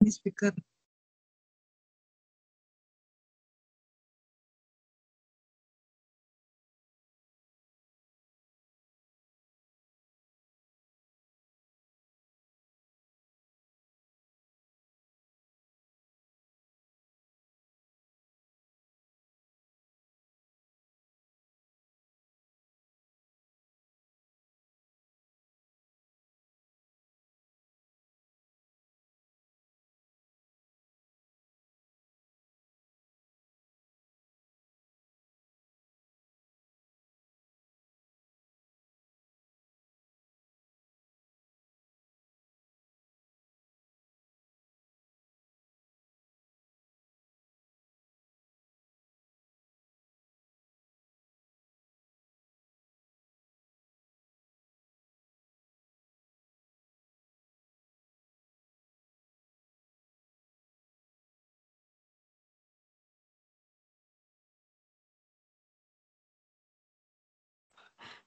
Speaker.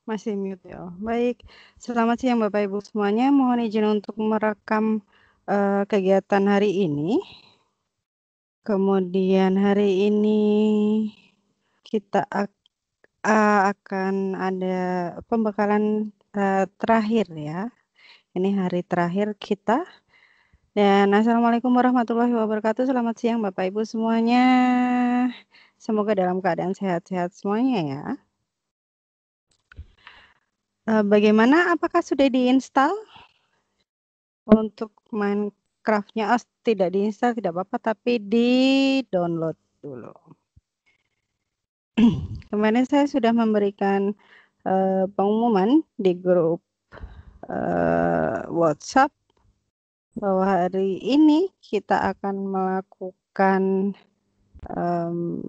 Masih mute ya. Baik, selamat siang Bapak Ibu semuanya. Mohon izin untuk merekam kegiatan hari ini. Kemudian hari ini kita akan ada pembekalan terakhir ya. Ini hari terakhir kita. Dan Assalamualaikum warahmatullahi wabarakatuh. Selamat siang Bapak Ibu semuanya. Semoga dalam keadaan sehat-sehat semuanya ya. Bagaimana? Apakah sudah diinstal? Untuk Minecraft-nya tidak diinstal tidak apa-apa, tapi di-download dulu. Kemarin saya sudah memberikan pengumuman di grup WhatsApp bahwa hari ini kita akan melakukan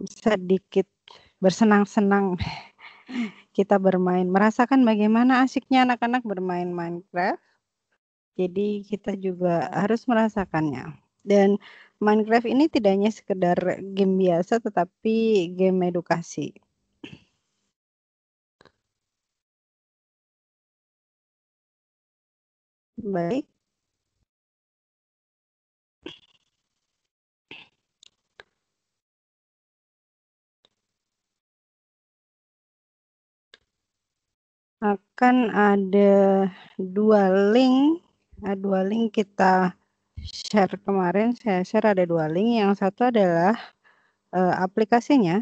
sedikit bersenang-senang. Kita bermain, merasakan bagaimana asiknya anak-anak bermain Minecraft. Jadi kita juga harus merasakannya. Dan Minecraft ini tidak hanya sekedar game biasa, tetapi game edukasi. Baik. Akan ada dua link kita share kemarin. Saya share ada dua link. Yang satu adalah aplikasinya,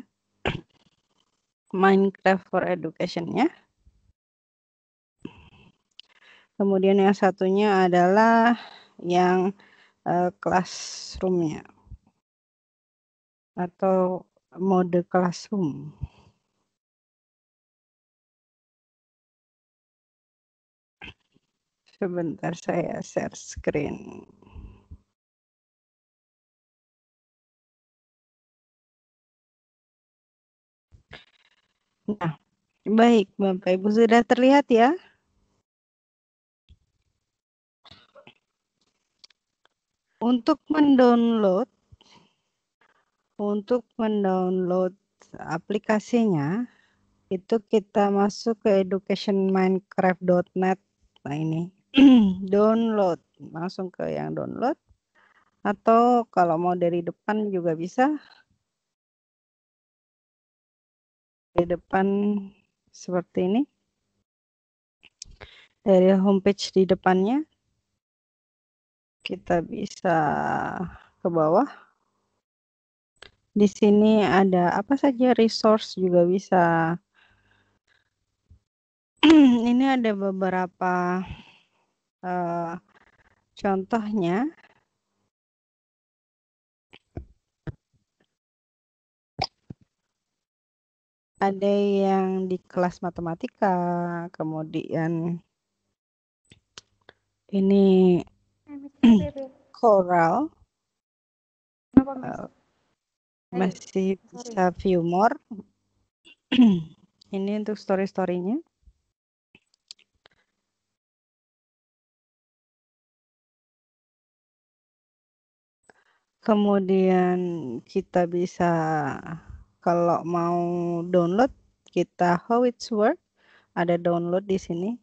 Minecraft for Education-nya. Kemudian yang satunya adalah yang classroom-nya atau mode classroom. Sebentar saya share screen. Nah, baik Bapak Ibu sudah terlihat ya? Untuk mendownload aplikasinya, itu kita masuk ke educationminecraft.net. Nah ini, download, langsung ke yang download. Atau kalau mau dari depan juga bisa. Di depan seperti ini. Dari homepage di depannya, kita bisa ke bawah. Di sini ada apa saja resource juga bisa. Ini ada beberapa contohnya. Ada yang di kelas matematika, kemudian ini Corel, masih bisa view more. Ini untuk story-storynya. Kemudian kita bisa kalau mau download, kita how it's work, ada download di sini.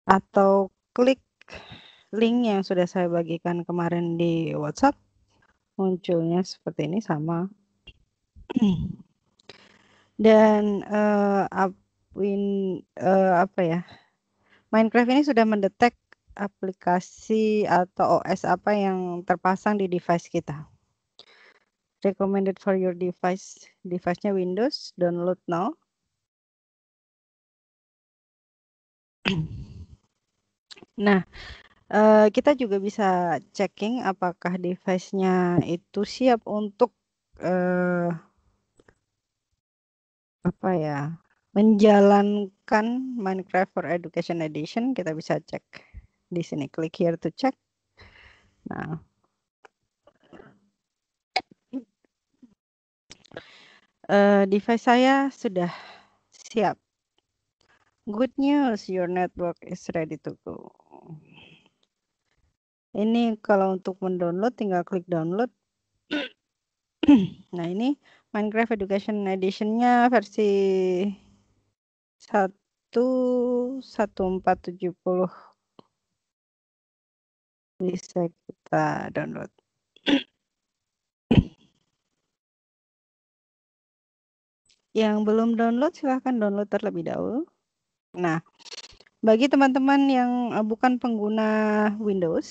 Atau klik link yang sudah saya bagikan kemarin di WhatsApp, munculnya seperti ini sama. Dan apa ya? Minecraft ini sudah mendetek aplikasi atau OS apa yang terpasang di device kita. Recommended for your device. Device-nya Windows, download now. Nah, kita juga bisa checking apakah device-nya itu siap untuk apa ya? Menjalankan Minecraft for Education Edition. Kita bisa cek di sini, klik here to check. Nah, device saya sudah siap. Good news, your network is ready to go. Ini kalau untuk mendownload tinggal klik download. Nah ini Minecraft Education Edition-nya versi 1.1470 bisa kita download. Yang belum download silahkan download terlebih dahulu. Nah, bagi teman-teman yang bukan pengguna Windows,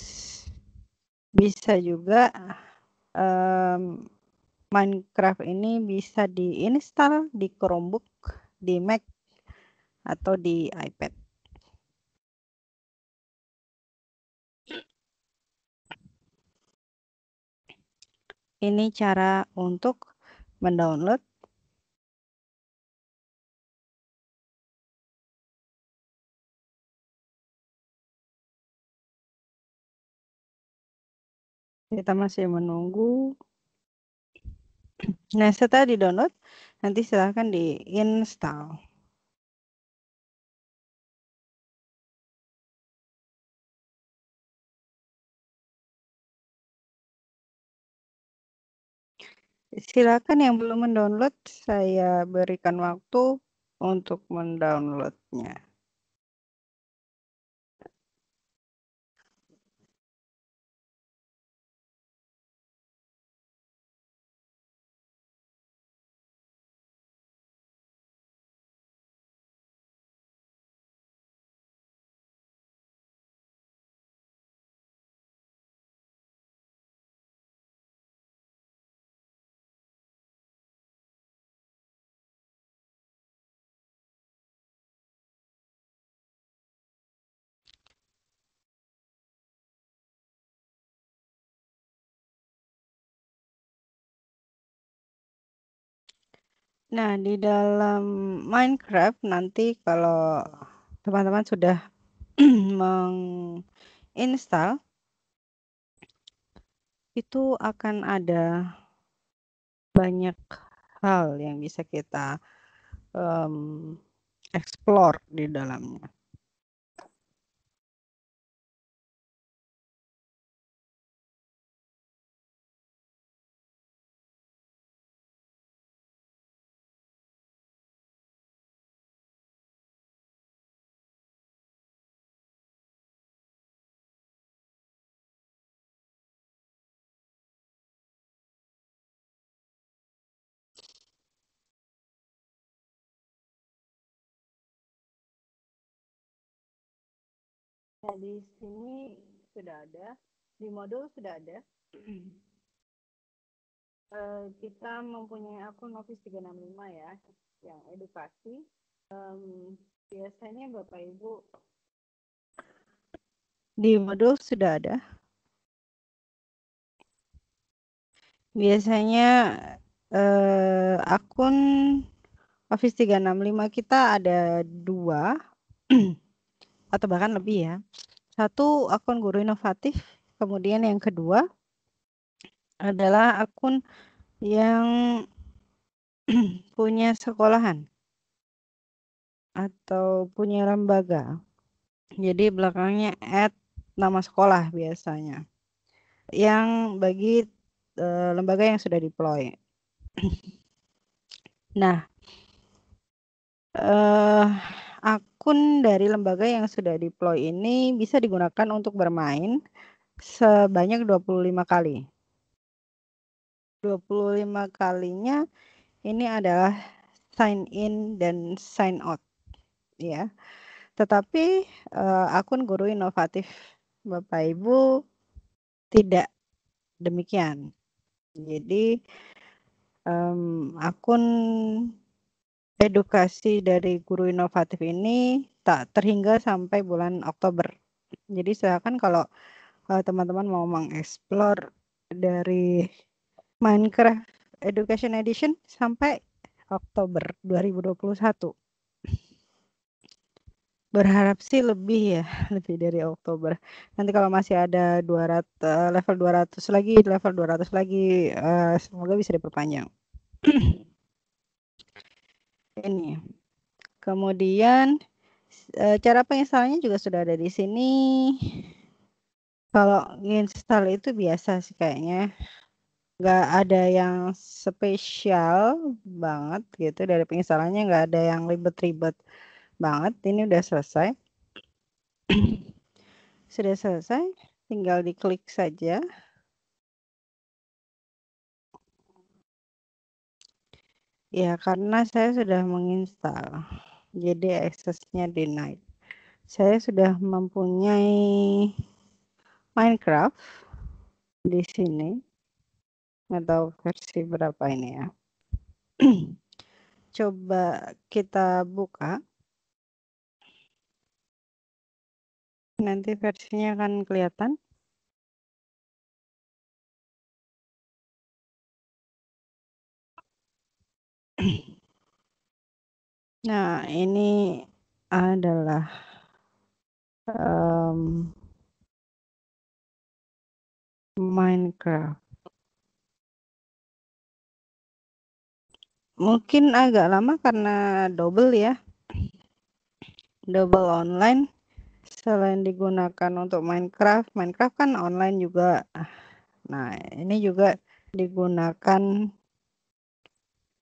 bisa juga Minecraft ini bisa diinstal di Chromebook, di Mac, atau di iPad. Ini cara untuk mendownload. Kita masih menunggu. Nah, setelah di-download, nanti silahkan di-install. Silakan yang belum mendownload, saya berikan waktu untuk mendownloadnya. Nah, di dalam Minecraft nanti kalau teman-teman sudah menginstal, itu akan ada banyak hal yang bisa kita explore di dalamnya. Nah, di sini sudah ada, di modul sudah ada. Kita mempunyai akun Office 365 ya, yang edukasi. Biasanya Bapak Ibu di modul sudah ada. Biasanya akun Office 365 kita ada 2 atau bahkan lebih ya. Satu akun guru inovatif, kemudian yang kedua adalah akun yang punya sekolahan atau punya lembaga. Jadi belakangnya nama sekolah biasanya. Yang bagi lembaga yang sudah deploy. Nah, akun dari lembaga yang sudah deploy ini bisa digunakan untuk bermain sebanyak 25 kali. 25 kalinya ini adalah sign in dan sign out ya. Tetapi akun guru inovatif Bapak Ibu tidak demikian. Jadi akun edukasi dari guru inovatif ini tak terhingga sampai bulan Oktober. Jadi silakan kalau teman-teman mau mengeksplor dari Minecraft Education Edition sampai Oktober 2021. Berharap sih lebih ya, lebih dari Oktober. Nanti kalau masih ada 200 level 200 lagi semoga bisa diperpanjang. Ini. Kemudian cara penginstalannya juga sudah ada di sini. Kalau install itu biasa sih kayaknya. Nggak ada yang spesial banget gitu dari penginstalannya, nggak ada yang ribet-ribet banget. Ini udah selesai. Sudah selesai, tinggal diklik saja. Ya, karena saya sudah menginstal, jadi aksesnya denied. Saya sudah mempunyai Minecraft di sini. Nggak tahu versi berapa ini ya. Coba kita buka. Nanti versinya akan kelihatan. Nah, ini adalah Minecraft. Mungkin agak lama karena double ya. Double online. Selain digunakan untuk Minecraft, Minecraft kan online juga. Nah, ini juga digunakan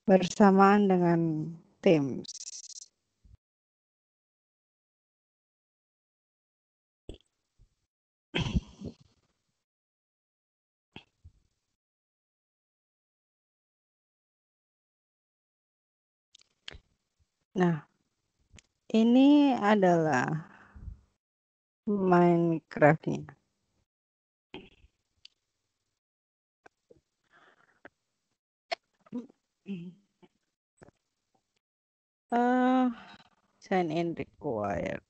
bersamaan dengan Teams. Nah, ini adalah Minecraft-nya. Sign in required.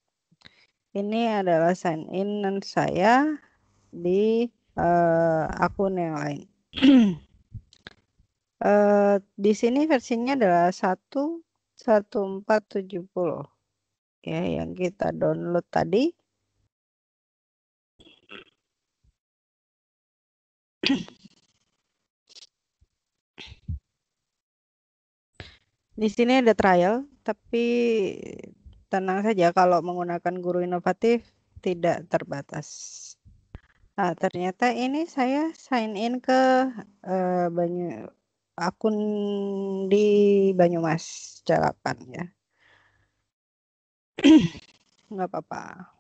Ini adalah sign in saya di akun yang lain. Di sini versinya adalah 1.1470 ya, yang kita download tadi. Di sini ada trial, tapi tenang saja kalau menggunakan guru inovatif tidak terbatas. Nah, ternyata ini saya sign in ke akun di Banyumas Calapan ya. Nggak apa-apa.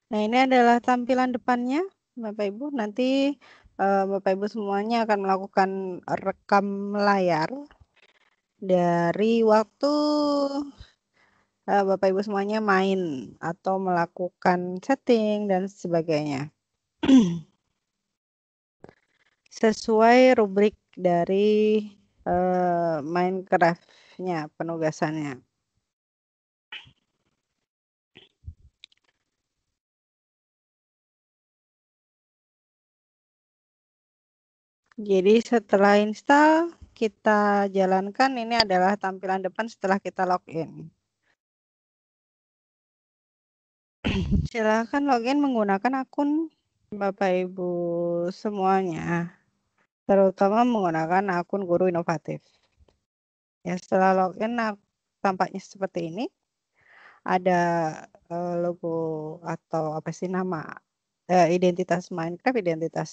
Nah, ini adalah tampilan depannya, Bapak Ibu. Nanti Bapak Ibu semuanya akan melakukan rekam layar dari waktu Bapak Ibu semuanya main atau melakukan setting dan sebagainya. Sesuai rubrik dari Minecraft-nya, penugasannya. Jadi setelah install, kita jalankan. Ini adalah tampilan depan setelah kita login. Silakan login menggunakan akun Bapak Ibu semuanya, terutama menggunakan akun guru inovatif. Ya, setelah login tampaknya seperti ini. Ada logo atau apa sih nama identitas Minecraft, identitas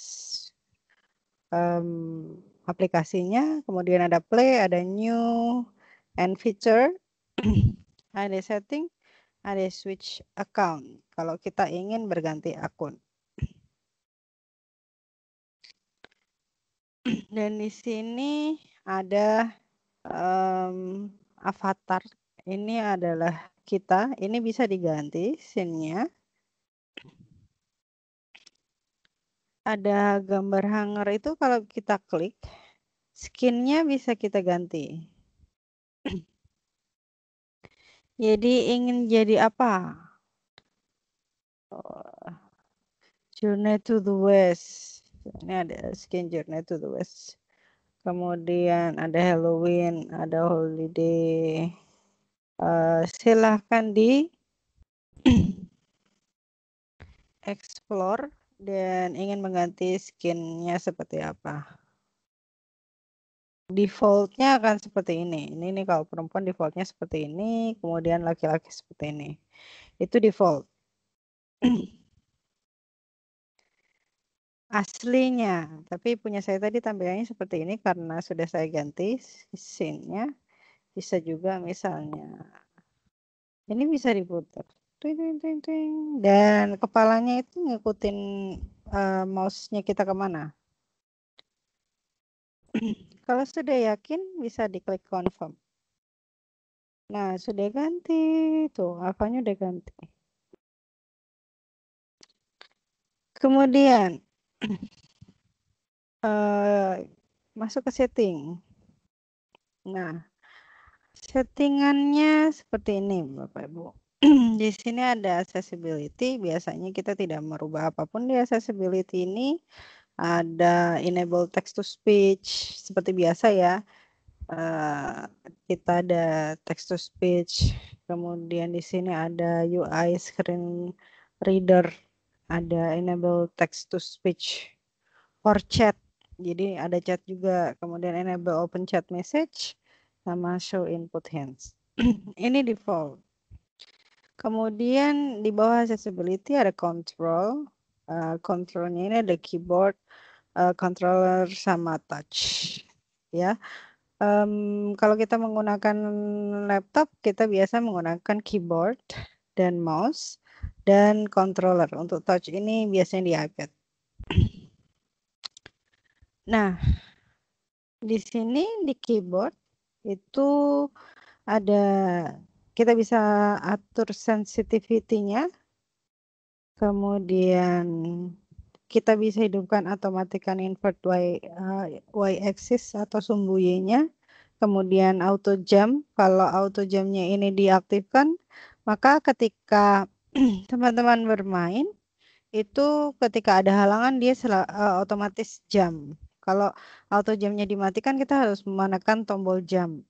aplikasinya, kemudian ada play, ada new and feature, ada setting, ada switch account kalau kita ingin berganti akun. Dan di sini ada avatar. Ini adalah kita. Ini bisa diganti scene-nya. Ada gambar hanger itu kalau kita klik, skinnya bisa kita ganti. Jadi ingin jadi apa? Journey to the West. Ini ada skin Journey to the West. Kemudian ada Halloween, ada holiday. Silahkan di explore dan ingin mengganti skinnya seperti apa. Defaultnya akan seperti ini. Ini kalau perempuan defaultnya seperti ini, kemudian laki-laki seperti ini. Itu default. Aslinya, tapi punya saya tadi tampilannya seperti ini karena sudah saya ganti scene-nya. Bisa juga misalnya ini bisa diputar. Dan kepalanya itu ngikutin mouse-nya kita kemana. Kalau sudah yakin bisa diklik confirm. Nah, sudah ganti. Tuh, apanya udah ganti. Kemudian masuk ke setting. Nah, settingannya seperti ini, Bapak Ibu. Di sini ada accessibility. Biasanya kita tidak merubah apapun di accessibility ini. Ada enable text to speech seperti biasa ya. Kita ada text to speech. Kemudian di sini ada UI screen reader. Ada enable text to speech for chat. Jadi ada chat juga. Kemudian enable open chat message sama show input hands. Ini default. Kemudian di bawah accessibility ada control. Controlnya ini ada keyboard, controller sama touch. Ya, kalau kita menggunakan laptop, kita biasa menggunakan keyboard dan mouse dan controller. Untuk touch ini biasanya di iPad. Nah, di sini di keyboard itu ada, kita bisa atur sensitivity-nya. Kemudian kita bisa hidupkan automatikan invert y axis atau sumbu y-nya. Kemudian auto jump, kalau auto jump-nya ini diaktifkan, maka ketika teman-teman bermain itu ketika ada halangan dia otomatis jam. Kalau auto jamnya dimatikan kita harus menekan tombol jam.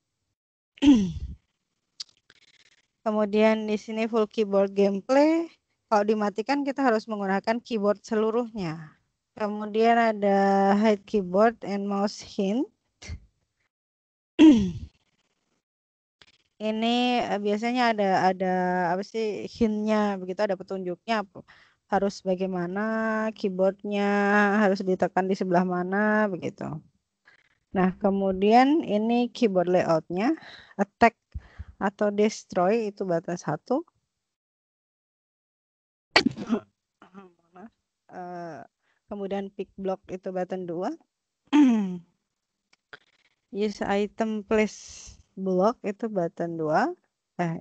Kemudian di sini full keyboard gameplay. Kalau dimatikan kita harus menggunakan keyboard seluruhnya. Kemudian ada hide keyboard and mouse hint. Ini biasanya ada apa sih hintnya, begitu ada petunjuknya harus bagaimana, keyboardnya harus ditekan di sebelah mana begitu. Nah kemudian ini keyboard layoutnya, attack atau destroy itu button 1. Kemudian pick block itu button 2. Use item place block itu button 2.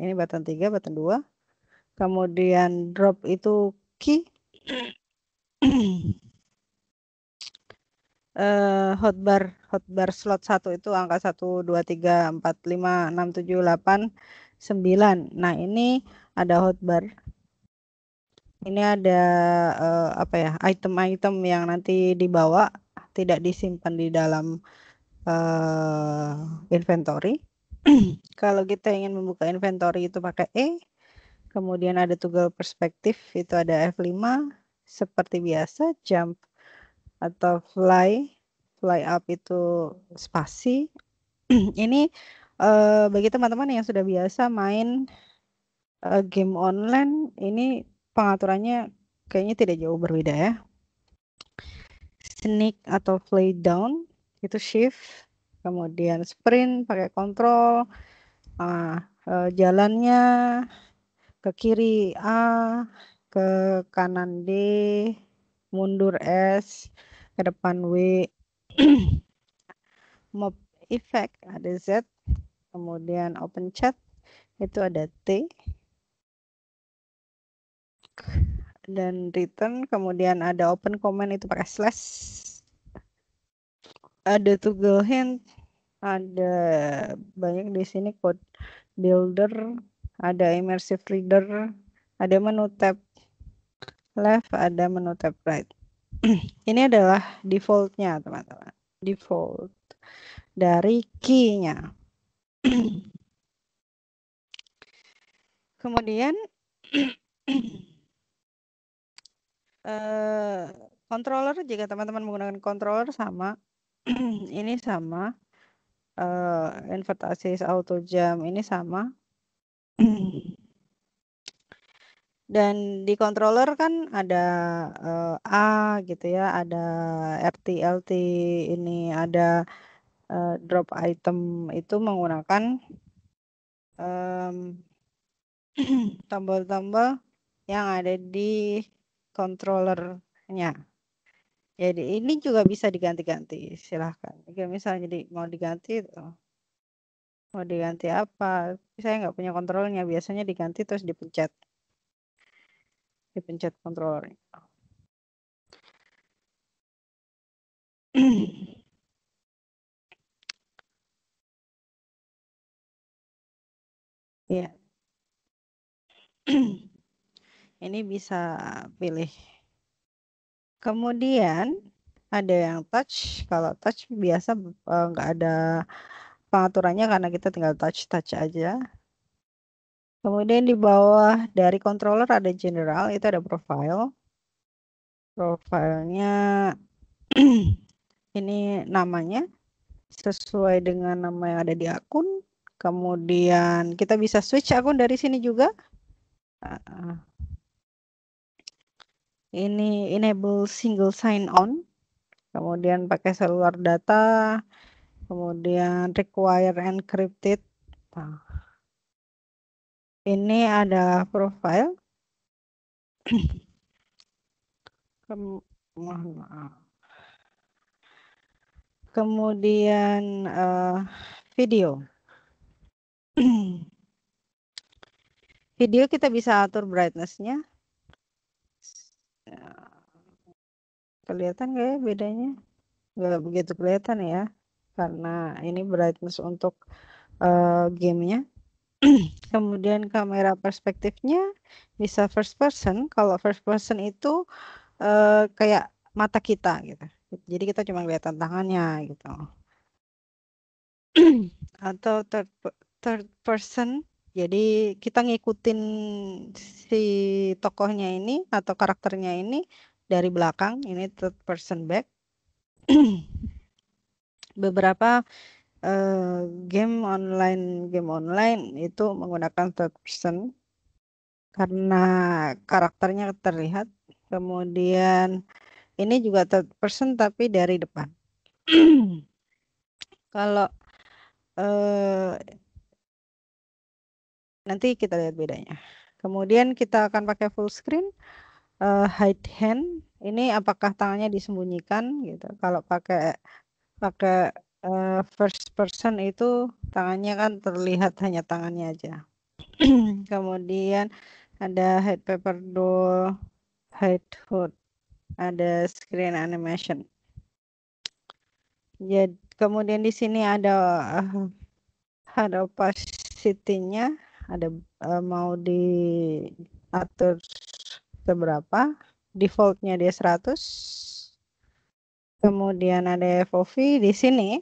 Ini button 3, button 2. Kemudian drop itu key. Hotbar slot 1 itu angka 1, 2, 3, 4, 5, 6, 7, 8, 9. Nah ini ada hotbar. Ini ada apa ya, item-item yang nanti dibawa tidak disimpan di dalam inventory. Kalau kita ingin membuka inventory itu pakai E. Kemudian ada toggle perspektif itu ada F5. Seperti biasa jump atau fly up itu spasi. Ini bagi teman-teman yang sudah biasa main game online, ini pengaturannya kayaknya tidak jauh berbeda ya. Sneak atau fly down itu shift, kemudian sprint pakai kontrol. Jalannya ke kiri A, ke kanan D, mundur S, ke depan W. Mob effect ada Z, kemudian open chat itu ada T, dan return, kemudian ada open comment itu pakai slash. Ada toggle hint, ada banyak di sini, code builder, ada immersive reader, ada menu tab left, ada menu tab right. Ini adalah defaultnya teman-teman, default dari key-nya. Kemudian controller, jika teman-teman menggunakan controller sama ini sama, invert assist auto jam ini sama. Dan di controller kan ada A gitu ya, ada RT, LT, ini ada drop item itu menggunakan tombol-tombol yang ada di controllernya. Jadi ini juga bisa diganti-ganti, silahkan. Jika misalnya mau diganti mau diganti apa? Saya nggak punya kontrolnya, biasanya diganti terus dipencet controllernya. Ya. Ini bisa pilih. Kemudian ada yang touch. Kalau touch biasa nggak ada pengaturannya karena kita tinggal touch aja. Kemudian di bawah dari controller ada general, itu ada profile. Profilnya ini namanya sesuai dengan nama yang ada di akun. Kemudian kita bisa switch akun dari sini juga. Ini enable single sign on. Kemudian pakai cellular data. Kemudian require encrypted. Ini ada profile. Mohon maaf. Kemudian video. Video kita bisa atur brightness-nya. Kelihatan nggak ya bedanya? Nggak begitu kelihatan ya, karena ini brightness untuk gamenya. Kemudian kamera perspektifnya bisa first person. Kalau first person itu kayak mata kita gitu. Jadi kita cuma lihat tangannya gitu. Atau third person. Jadi kita ngikutin si tokohnya ini atau karakternya ini dari belakang. Ini third person back. Beberapa game online itu menggunakan third person karena karakternya terlihat. Kemudian ini juga third person tapi dari depan. Kalau nanti kita lihat bedanya. Kemudian kita akan pakai full screen, hide hand. Ini apakah tangannya disembunyikan gitu. Kalau pakai pakai first person itu tangannya kan terlihat hanya tangannya aja. Kemudian ada hide paper doll, hide hood, ada screen animation. Jadi kemudian di sini ada opacity-nya, ada mau diatur seberapa, defaultnya dia 100. Kemudian ada FOV di sini.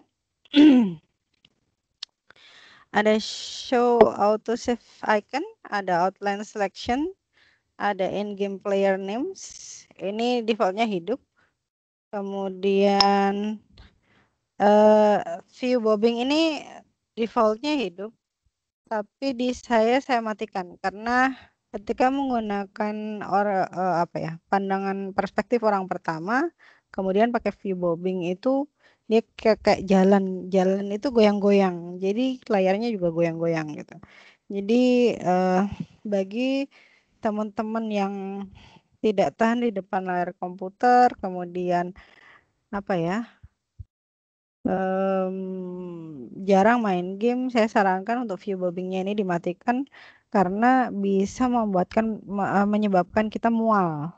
Ada show auto save icon, ada outline selection, ada in-game player names. Ini defaultnya hidup. Kemudian view bobbing ini defaultnya hidup. Tapi di saya matikan karena ketika menggunakan pandangan perspektif orang pertama, kemudian pakai view bobbing itu dia kayak jalan itu goyang-goyang. Jadi layarnya juga goyang-goyang gitu. Jadi bagi teman-teman yang tidak tahan di depan layar komputer, kemudian jarang main game, saya sarankan untuk view bobbingnya ini dimatikan karena bisa menyebabkan kita mual.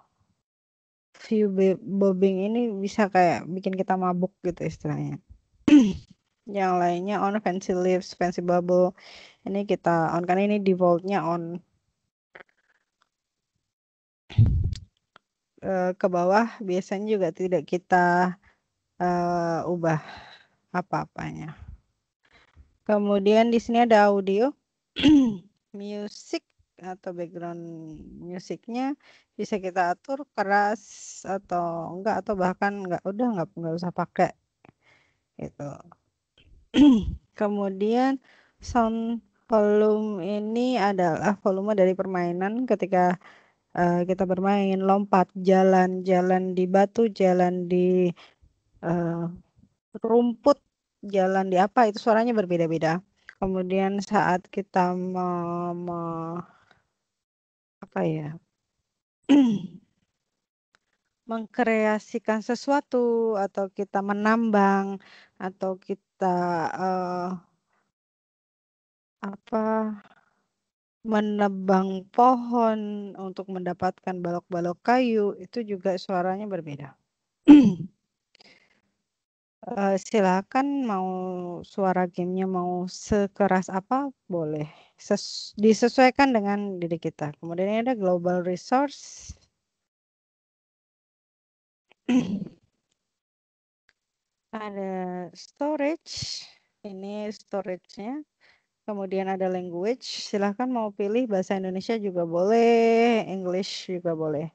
View bobbing ini bisa kayak bikin kita mabuk gitu istilahnya. Yang lainnya on fancy lips, fancy bubble. Ini kita on karena ini defaultnya on. Ke bawah biasanya juga tidak kita ubah apa-apanya. Kemudian di sini ada audio, music atau background musiknya bisa kita atur keras atau enggak atau bahkan enggak usah pakai gitu. Kemudian sound volume ini adalah volume dari permainan ketika kita bermain, lompat, jalan di batu, jalan di rumput, jalan di apa itu suaranya berbeda-beda. Kemudian saat kita mengkreasikan sesuatu atau kita menambang atau kita menebang pohon untuk mendapatkan balok-balok kayu itu juga suaranya berbeda. Silakan mau suara gamenya mau sekeras apa boleh, disesuaikan dengan diri kita. Kemudian ada global resource. Ada storage, ini storage-nya. Kemudian ada language, silahkan mau pilih bahasa Indonesia juga boleh, English juga boleh.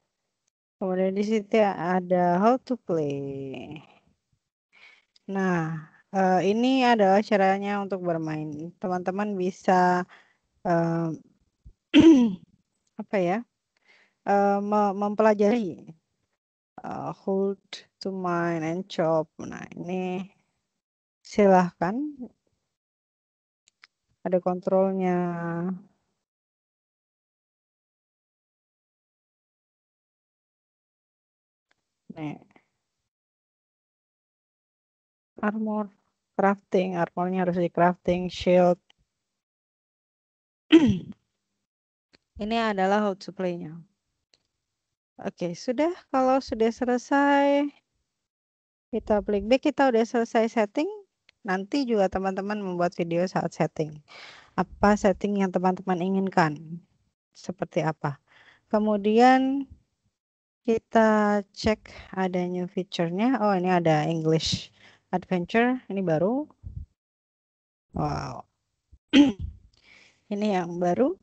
Kemudian di situ ada how to play. Nah, ini adalah caranya untuk bermain. Teman-teman bisa mempelajari hold to mine and chop. Nah, ini silahkan. Ada kontrolnya. Nih. Armor crafting, armornya harus di crafting, shield. Ini adalah how to play-nya. Oke, sudah. Kalau sudah selesai, kita klik back, kita udah selesai setting. Nanti juga teman-teman membuat video saat setting. apa setting yang teman-teman inginkan, seperti apa. Kemudian kita cek ada new feature-nya. Oh, ini ada English Adventure, ini baru. Wow. Ini yang baru.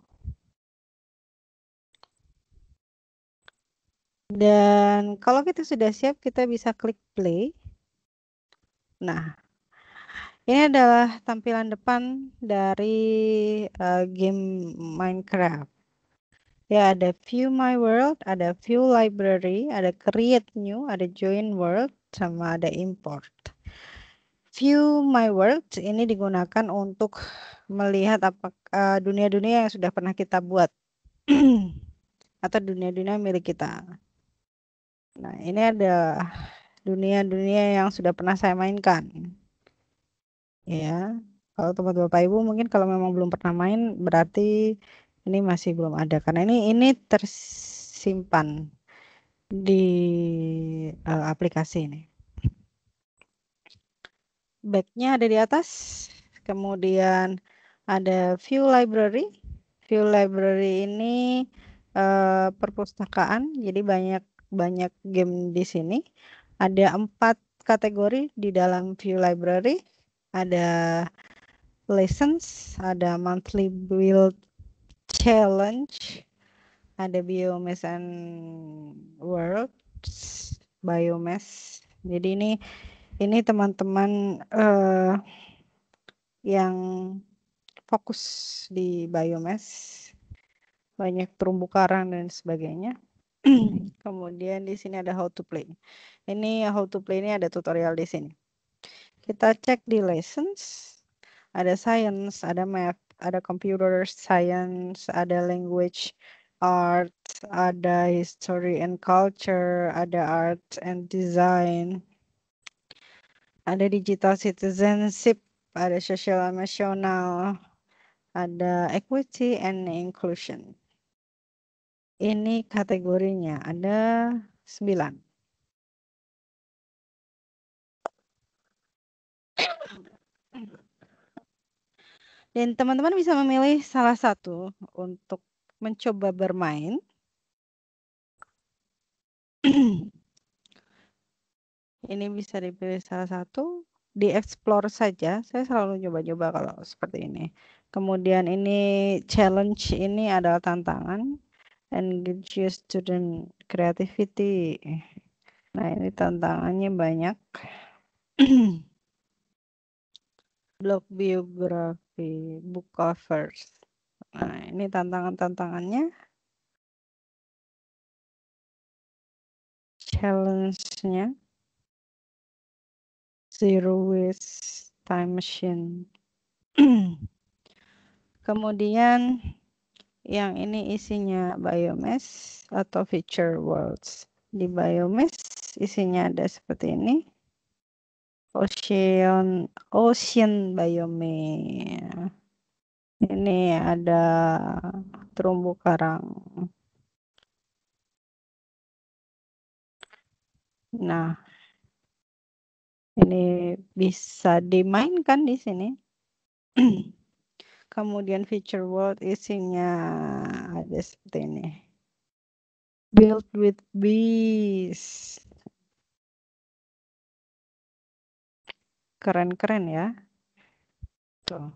Dan kalau kita sudah siap, kita bisa klik play. Nah, ini adalah tampilan depan dari game Minecraft. Ya, ada view my world, ada view library, ada create new, ada join world, sama ada import. View my world ini digunakan untuk melihat apakah dunia-dunia yang sudah pernah kita buat atau dunia-dunia milik kita. Nah, ini ada dunia-dunia yang sudah pernah saya mainkan. Ya, kalau teman-teman Bapak Ibu mungkin kalau memang belum pernah main berarti ini masih belum ada karena ini tersimpan di aplikasi ini. Backnya ada di atas, kemudian ada view library. View library ini perpustakaan, jadi banyak game di sini. Ada 4 kategori di dalam view library. Ada lessons, ada monthly build challenge, ada biomass and worlds, biomass. Jadi ini teman-teman yang fokus di biomass, banyak terumbu karang dan sebagainya. Kemudian di sini ada how to play. Ini how to play ini ada tutorial di sini. Kita cek di lessons, ada science, ada math, ada computer science, ada language, art, ada history and culture, ada art and design, ada digital citizenship, ada social emotional, ada equity and inclusion. Ini kategorinya ada 9. Dan teman-teman bisa memilih salah satu untuk mencoba bermain. Ini bisa dipilih salah satu, di-explore saja. Saya selalu coba-coba kalau seperti ini. Kemudian ini challenge ini adalah tantangan. Engage your student creativity. Nah, ini tantangannya banyak. Blog biografi, book covers. Nah, ini tantangan-tantangannya. Challenge-nya. Zero waste time machine. Kemudian yang ini isinya biomass atau feature worlds. Di biomass isinya ada seperti ini. Ocean biome. Ini ada terumbu karang. Nah, ini bisa dimainkan di sini. Kemudian feature world isinya ada seperti ini. Build with bees. Keren-keren ya. Tuh.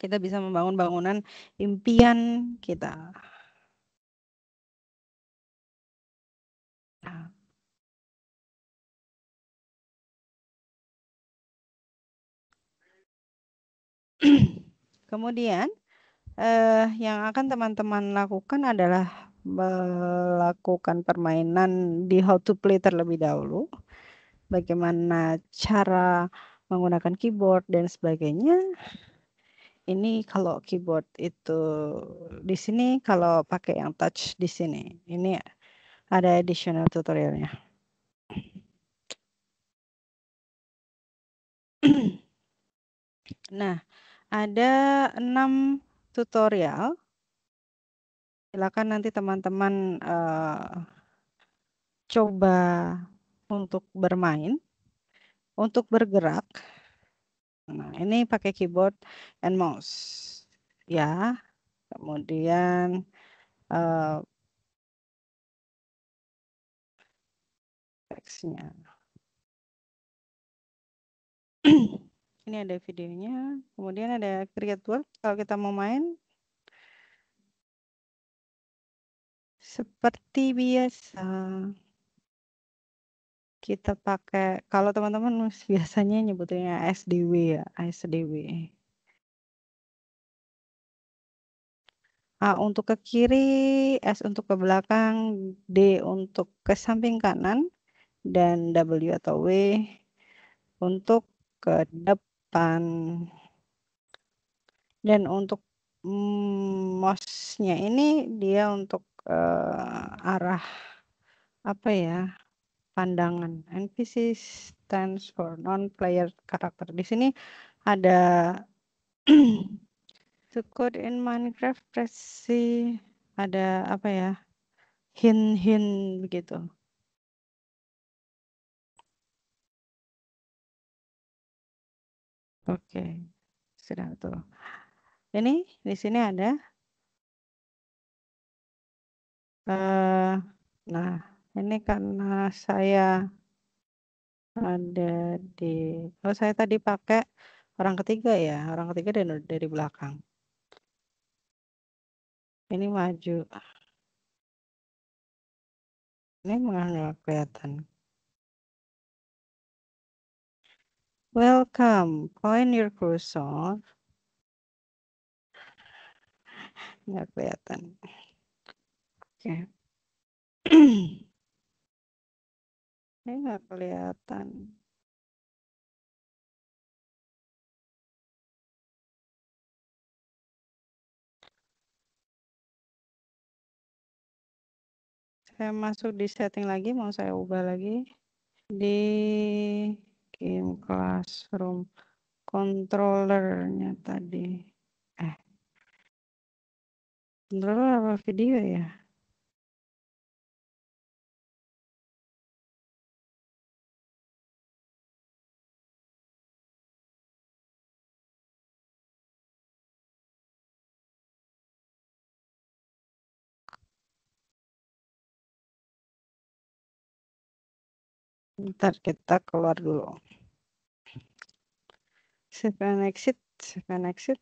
Kita bisa membangun bangunan impian kita. Nah. Kemudian yang akan teman-teman lakukan adalah melakukan permainan di how to play terlebih dahulu. Bagaimana cara menggunakan keyboard dan sebagainya. Ini kalau keyboard itu di sini, kalau pakai yang touch di sini. Ini ada additional tutorialnya. Nah, ada 6 tutorial. Silakan nanti teman-teman coba untuk bermain, untuk bergerak. Nah, ini pakai keyboard and mouse. Ya, kemudian eh, teksnya. Ini ada videonya, kemudian ada create world. Kalau kita mau main, seperti biasa, kita pakai, kalau teman-teman biasanya nyebutnya SDW ya, SDW. A untuk ke kiri, S untuk ke belakang, D untuk ke samping kanan, dan W atau W untuk ke depan. Dan untuk mouse-nya ini dia untuk arah apa ya? Pandangan. NPC stands for non-player character. Di sini ada to code in Minecraft presi ada apa ya? Hint-hint begitu. Oke, sudah tuh. Ini di sini ada eh nah, ini karena saya ada di oh saya tadi pakai orang ketiga ya, orang ketiga dari belakang. Ini maju. Ini malah nggak kelihatan. Welcome. Point your cursor. Nggak kelihatan. Oke. Ini nggak kelihatan. Saya masuk di setting lagi, mau saya ubah lagi. Di game classroom. Controllernya tadi. Eh, controller apa video ya? Ntar kita keluar dulu. Save and exit. Save and exit.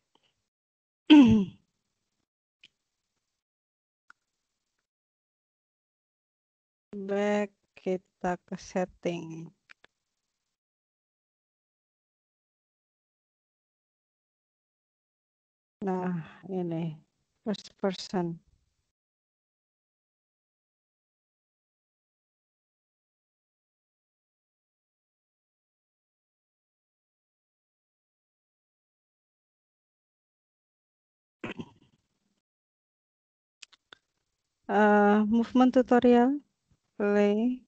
Back kita ke setting. Nah, ini first person. Movement tutorial, play.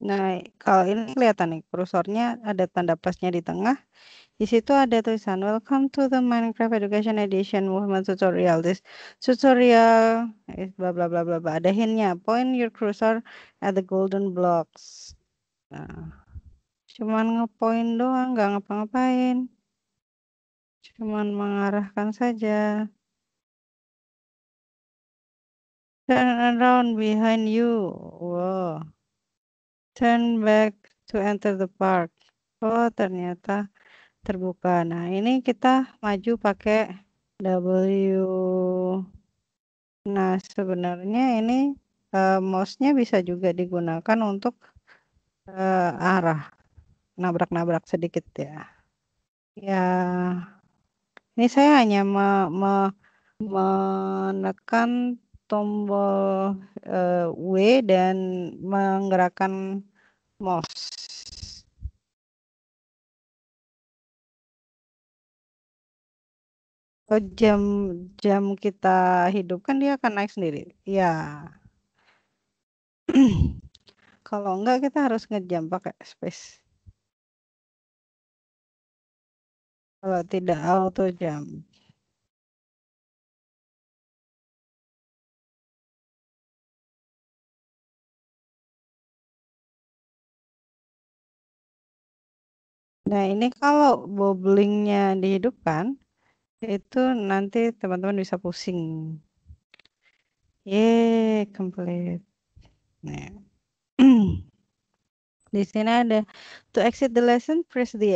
Nah, kalau ini kelihatan nih, kursornya ada tanda plusnya di tengah. Di situ ada tulisan Welcome to the Minecraft Education Edition Movement Tutorial. This tutorial is bla bla bla bla bla. Ada hintnya. Point your cursor at the golden blocks. Nah, cuman ngepoint doang, nggak ngapa-ngapain. Cuman mengarahkan saja. Turn around behind you. Wow. Turn back to enter the park. Oh, ternyata terbuka. Nah, ini kita maju pakai W. Nah, sebenarnya ini mouse-nya bisa juga digunakan untuk arah nabrak-nabrak sedikit ya. Ya, ini saya hanya menekan tombol W dan menggerakkan mouse. Oh, jam kita hidupkan dia akan naik sendiri. Ya, kalau enggak kita harus ngejam pakai space. Kalau tidak auto jump. Nah, ini kalau bowlingnya dihidupkan, itu nanti teman-teman bisa pusing. Yeay, complete. Nah, di sini ada to exit the lesson, press the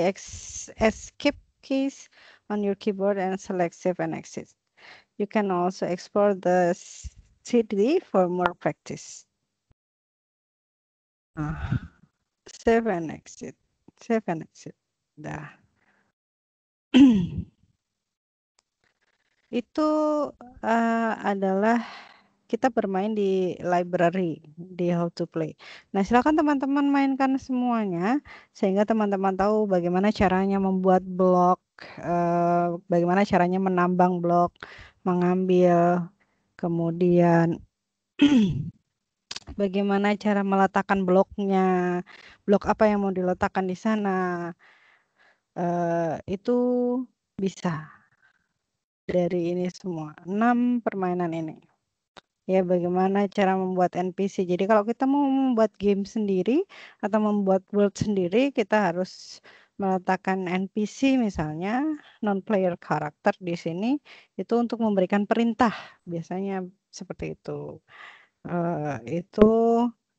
escape keys on your keyboard and select save and exit. You can also export the CD for more practice. Save and exit. Save and exit. Dah. Itu adalah kita bermain di library di How to Play. Nah, silakan teman-teman mainkan semuanya sehingga teman-teman tahu bagaimana caranya membuat blok, bagaimana caranya menambang blok, mengambil, kemudian bagaimana cara meletakkan bloknya, blok apa yang mau diletakkan di sana. Itu bisa dari ini semua, 6 permainan ini. Ya, bagaimana cara membuat NPC. Jadi kalau kita mau membuat game sendiri atau membuat world sendiri, kita harus meletakkan NPC misalnya, non-player karakter di sini, itu untuk memberikan perintah. Biasanya seperti itu. Itu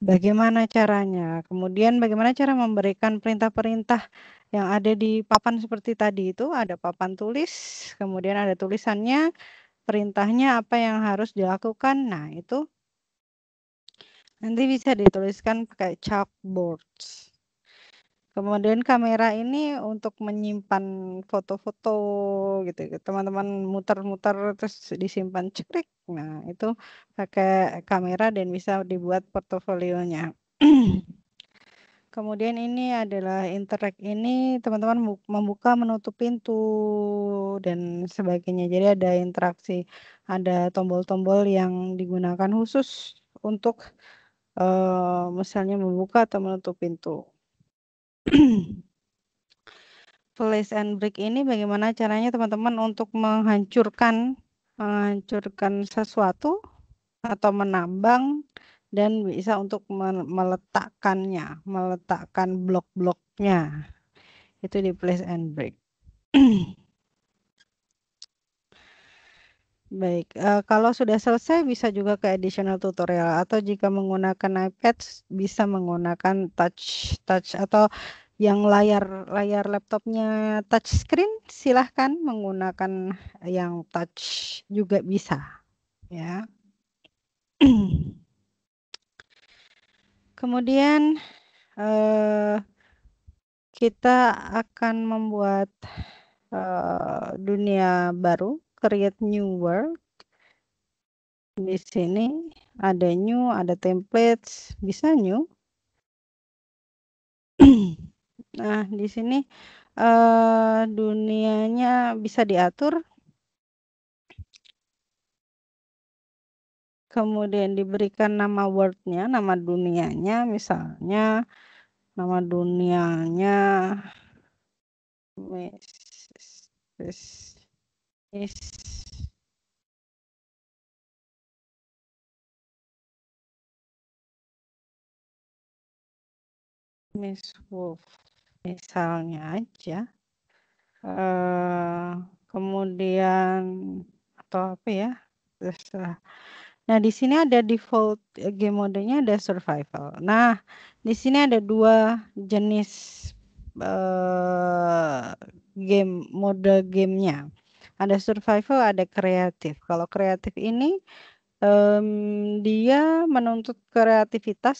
bagaimana caranya. Kemudian bagaimana cara memberikan perintah-perintah yang ada di papan seperti tadi itu, ada papan tulis, kemudian ada tulisannya, perintahnya apa yang harus dilakukan. Nah, itu nanti bisa dituliskan pakai chalkboard. Kemudian kamera ini untuk menyimpan foto-foto gitu. Teman-teman muter-muter terus disimpan cekrik. Nah, itu pakai kamera dan bisa dibuat portofolionya. Kemudian ini adalah interact ini teman-teman membuka menutup pintu dan sebagainya. Jadi ada interaksi, ada tombol-tombol yang digunakan khusus untuk misalnya membuka atau menutup pintu. Place and break ini bagaimana caranya teman-teman untuk menghancurkan sesuatu atau menambang dan bisa untuk meletakkan blok-bloknya. Itu di place and break. Baik, kalau sudah selesai bisa juga ke additional tutorial atau jika menggunakan iPad bisa menggunakan touch atau yang layar laptopnya touch screen, silahkan menggunakan yang touch juga bisa, ya. Kemudian kita akan membuat dunia baru, create new world. Di sini ada new, ada templates, bisa new. Nah, di sini dunianya bisa diatur. Kemudian diberikan nama world-nya, nama dunianya, misalnya nama dunianya Miss Wolf, misalnya aja. Kemudian atau apa ya? Terserah. Nah, di sini ada default game modenya ada survival. Nah, di sini ada 2 jenis mode gamenya. Ada survival, ada kreatif. Kalau kreatif ini dia menuntut kreativitas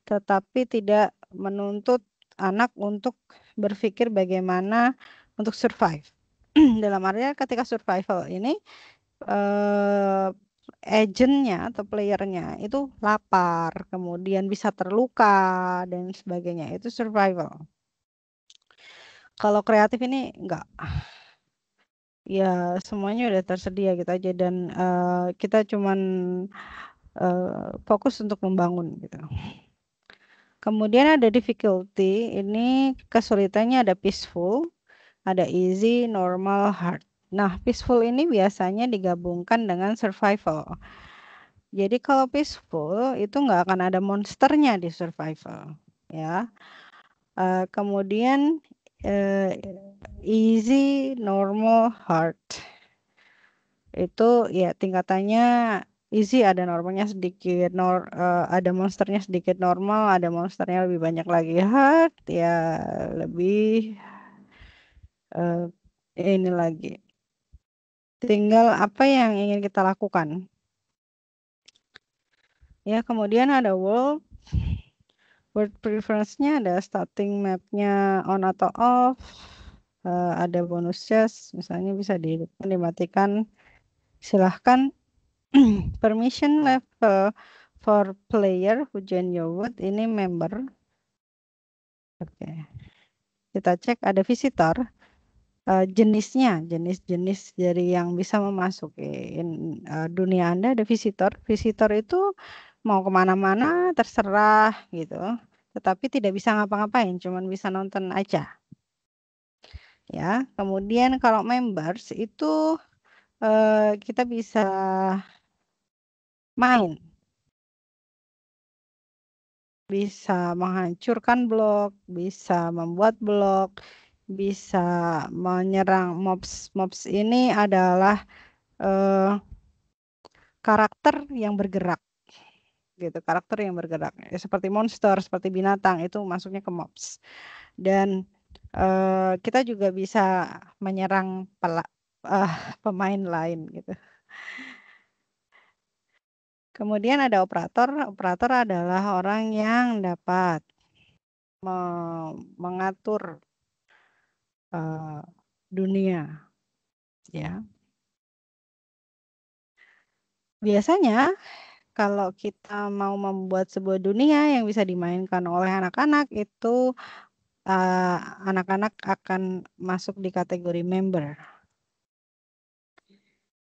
tetapi tidak menuntut anak untuk berpikir bagaimana untuk survive. Dalam artinya ketika survival ini agentnya atau playernya itu lapar, kemudian bisa terluka dan sebagainya. Itu survival. Kalau kreatif ini enggak. Ya semuanya udah tersedia gitu aja dan kita cuman fokus untuk membangun gitu. Kemudian ada difficulty, ini kesulitannya ada peaceful, Ada easy, normal, hard. Nah, peaceful ini biasanya digabungkan dengan survival. Jadi kalau peaceful itu nggak akan ada monsternya di survival, ya. Kemudian easy, normal, hard. Itu ya tingkatannya easy ada normalnya sedikit, ada monsternya sedikit normal, ada monsternya lebih banyak lagi. Hard ya lebih ini lagi. Tinggal apa yang ingin kita lakukan. Ya, kemudian ada world preference-nya, ada starting map-nya on atau off. Ada bonus chest, misalnya bisa dimatikan. Silahkan. Permission level for player who join your world, ini member. Oke. Kita cek ada visitor. Jenisnya, jenis dari yang bisa memasuki dunia Anda ada visitor. Visitor itu mau kemana-mana terserah gitu, tetapi tidak bisa ngapa-ngapain, cuman bisa nonton aja. Ya, kemudian kalau members itu kita bisa main, bisa menghancurkan blok, bisa membuat blok, bisa menyerang mobs. Mobs ini adalah karakter yang bergerak gitu, karakter yang bergerak seperti monster, seperti binatang, itu masuknya ke mobs. Dan kita juga bisa menyerang pemain lain gitu. Kemudian ada operator. Operator adalah orang yang dapat mengatur dunia, ya. Biasanya kalau kita mau membuat sebuah dunia yang bisa dimainkan oleh anak-anak, itu anak-anak akan masuk di kategori member,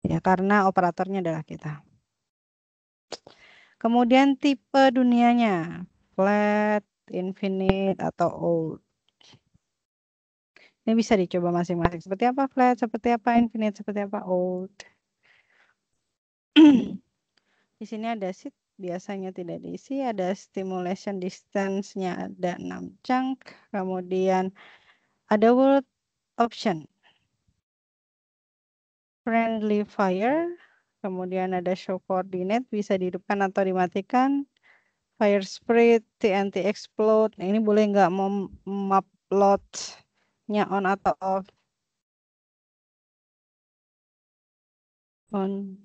ya, karena operatornya adalah kita. Kemudian tipe dunianya, flat, infinite, atau old. Ini bisa dicoba masing-masing. Seperti apa flat, seperti apa infinite, seperti apa old. Di sini ada seed, biasanya tidak diisi. Ada stimulation distance-nya ada 6 chunk. Kemudian ada world option. Friendly fire. Kemudian ada show coordinate, bisa dihidupkan atau dimatikan. Fire spread, TNT explode. Nah, ini boleh nggak mau upload-nya on atau off? On,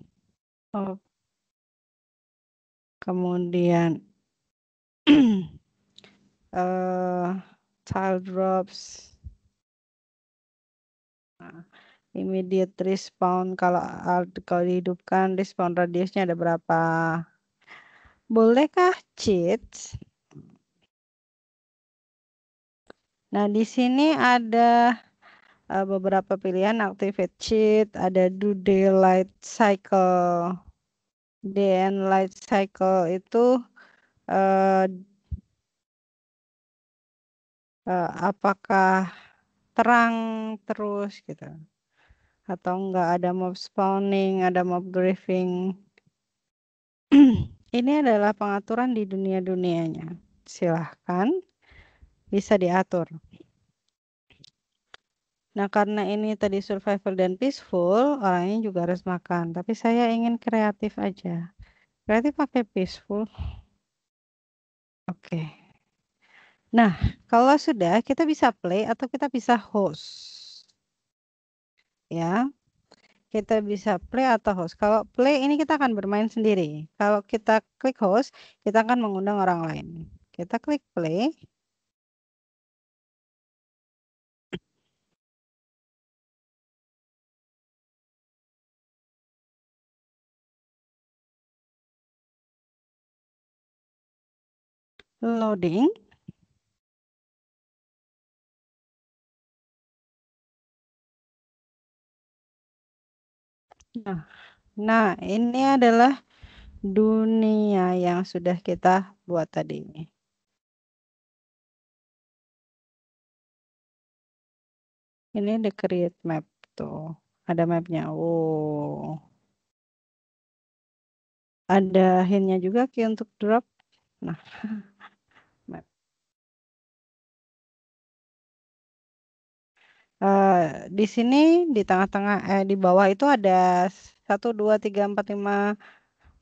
off. Kemudian tile drops. Nah, immediate respawn, kalau dihidupkan respawn radiusnya ada berapa? Bolehkah cheat? Nah, di sini ada beberapa pilihan. Activate cheat, ada do daylight cycle. Day and light cycle itu apakah terang terus gitu, atau enggak ada mob spawning, ada mob griefing. Ini adalah pengaturan di dunia-dunianya. Silahkan, bisa diatur. Nah, karena ini tadi survival dan peaceful, orangnya juga harus makan. Tapi saya ingin kreatif aja. Kreatif pakai peaceful. Oke. Nah, kalau sudah, kita bisa play atau kita bisa host. Ya, kita bisa play atau host. Kalau play ini kita akan bermain sendiri. Kalau kita klik host, kita akan mengundang orang lain. Kita klik play. Loading. Nah, ini adalah dunia yang sudah kita buat tadi. Ini the create map tuh. Ada mapnya. Oh. Ada hintnya juga Ki untuk drop. Nah, map. Di sini di tengah-tengah di bawah itu ada 1, 2, 3, 4, 5,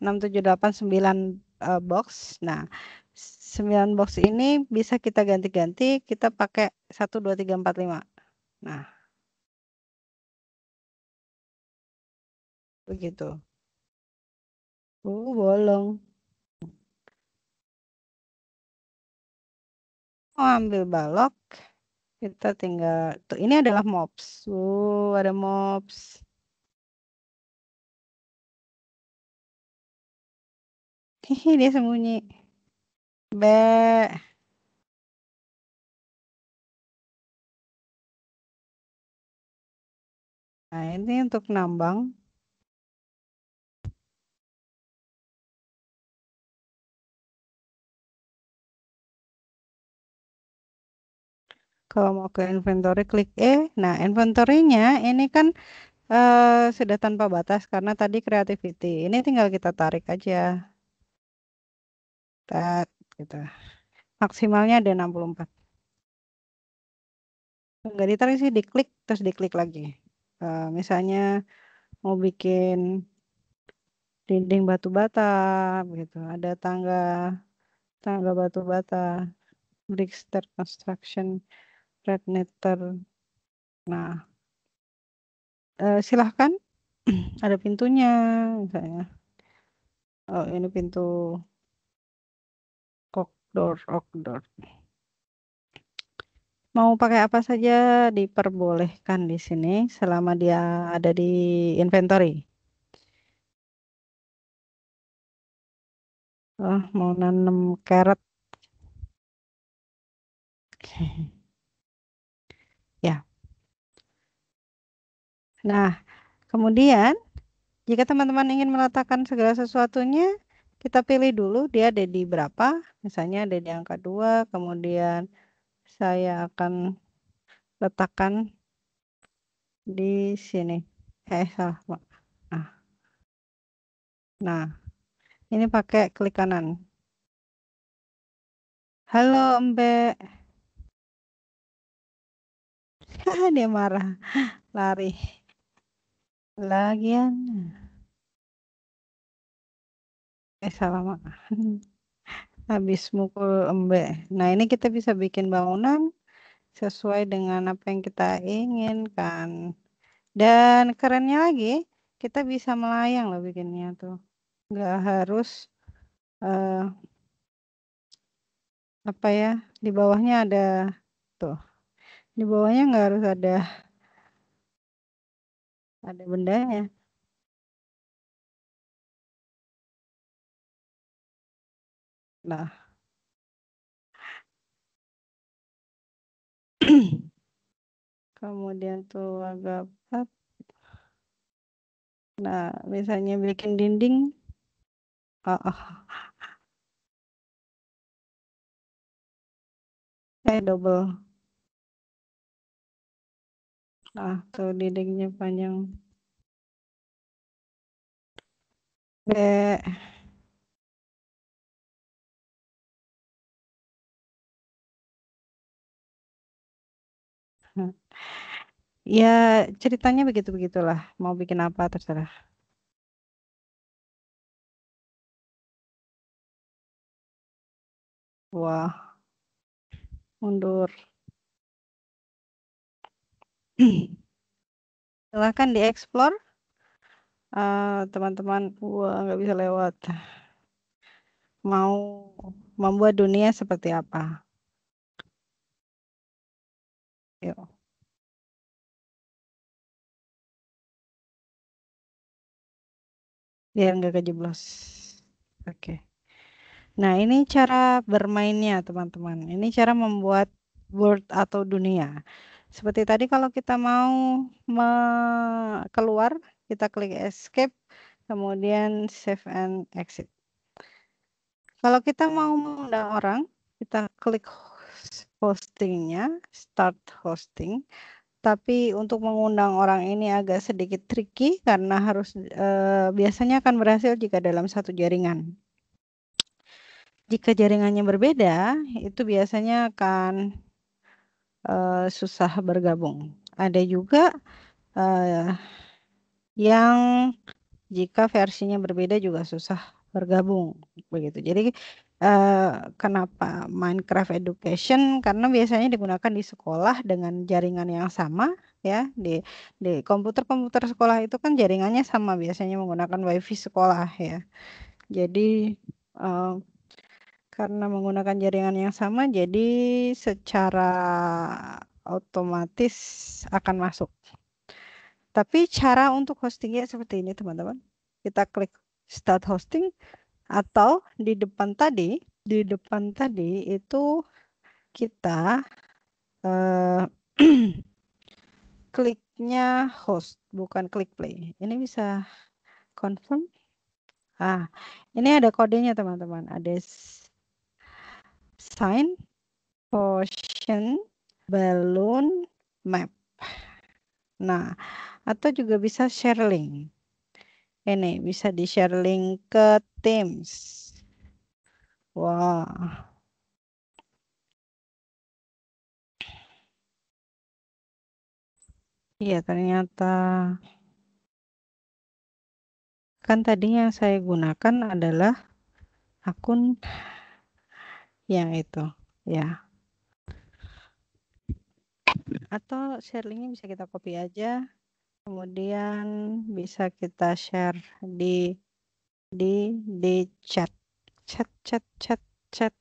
6, 7, 8, 9 box. Nah, 9 box ini bisa kita ganti-ganti. Kita pakai 1, 2, 3, 4, 5. Nah, begitu. Bolong. Mau ambil balok, kita tinggal. Tuh, ini adalah mobs. Ada mobs. Hihi, dia sembunyi. Be. Nah, ini untuk nambang. Kalau mau ke inventory, klik E. Nah, inventory-nya ini kan sudah tanpa batas karena tadi creativity. Ini tinggal kita tarik aja. Tat, gitu. Maksimalnya ada 64. Enggak ditarik sih, diklik terus diklik lagi. Misalnya mau bikin dinding batu bata, gitu. Ada tangga tangga batu bata, brick stair construction, red netter. Nah, silahkan. Ada pintunya, misalnya. Oh, ini pintu oak door. Mau pakai apa saja diperbolehkan di sini selama dia ada di inventory. Oh, mau nanam carrot. Ya. Nah, kemudian jika teman-teman ingin meletakkan segala sesuatunya, kita pilih dulu dia ada di berapa. Misalnya ada di angka 2, kemudian saya akan letakkan di sini. Salah, Mak. Nah, nah, ini pakai klik kanan. Halo, Mbak. Dia marah, lari. Lagian, salah, Mak. Habis mukul Mbak. Nah, ini kita bisa bikin bangunan sesuai dengan apa yang kita inginkan. Dan kerennya lagi, kita bisa melayang loh bikinnya tuh. Nggak harus eh, apa ya, di bawahnya ada tuh. Di bawahnya nggak harus ada bendanya. Nah, kemudian tuh agak berat. Nah, misalnya bikin dinding, oh, double. Nah, tuh dindingnya panjang. Be. Ya, ceritanya begitu-begitulah. Mau bikin apa terserah. Wah, mundur. Silahkan dieksplor, teman-teman. Wah, nggak bisa lewat. Mau membuat dunia seperti apa? Yuk, biar nggak kejeblos. Oke. Nah, ini cara bermainnya, teman-teman. Ini cara membuat world atau dunia. Seperti tadi kalau kita mau keluar, kita klik escape, kemudian save and exit. Kalau kita mau mengundang orang, kita klik hostingnya, start hosting. Tapi untuk mengundang orang ini agak sedikit tricky karena harus biasanya akan berhasil jika dalam satu jaringan. Jika jaringannya berbeda, itu biasanya akan susah bergabung. Ada juga eh, yang jika versinya berbeda juga susah bergabung begitu. Jadi kenapa Minecraft Education? Karena biasanya digunakan di sekolah dengan jaringan yang sama ya. Di komputer-komputer sekolah itu kan jaringannya sama, biasanya menggunakan WiFi sekolah ya. Jadi eh, karena menggunakan jaringan yang sama, jadi secara otomatis akan masuk. Tapi cara untuk hostingnya seperti ini, teman-teman. Kita klik Start Hosting, atau di depan tadi itu kita eh, kliknya host, bukan klik play. Ini bisa confirm. Ah, ini ada kodenya, teman-teman. Ada sign, potion, balloon, map. Nah, atau juga bisa share link. Ini bisa di share link ke Teams. Wah, iya ternyata kan tadi yang saya gunakan adalah akun yang itu. Ya, atau share linknya bisa kita copy aja, kemudian bisa kita share di chat, chat, chat, chat, chat.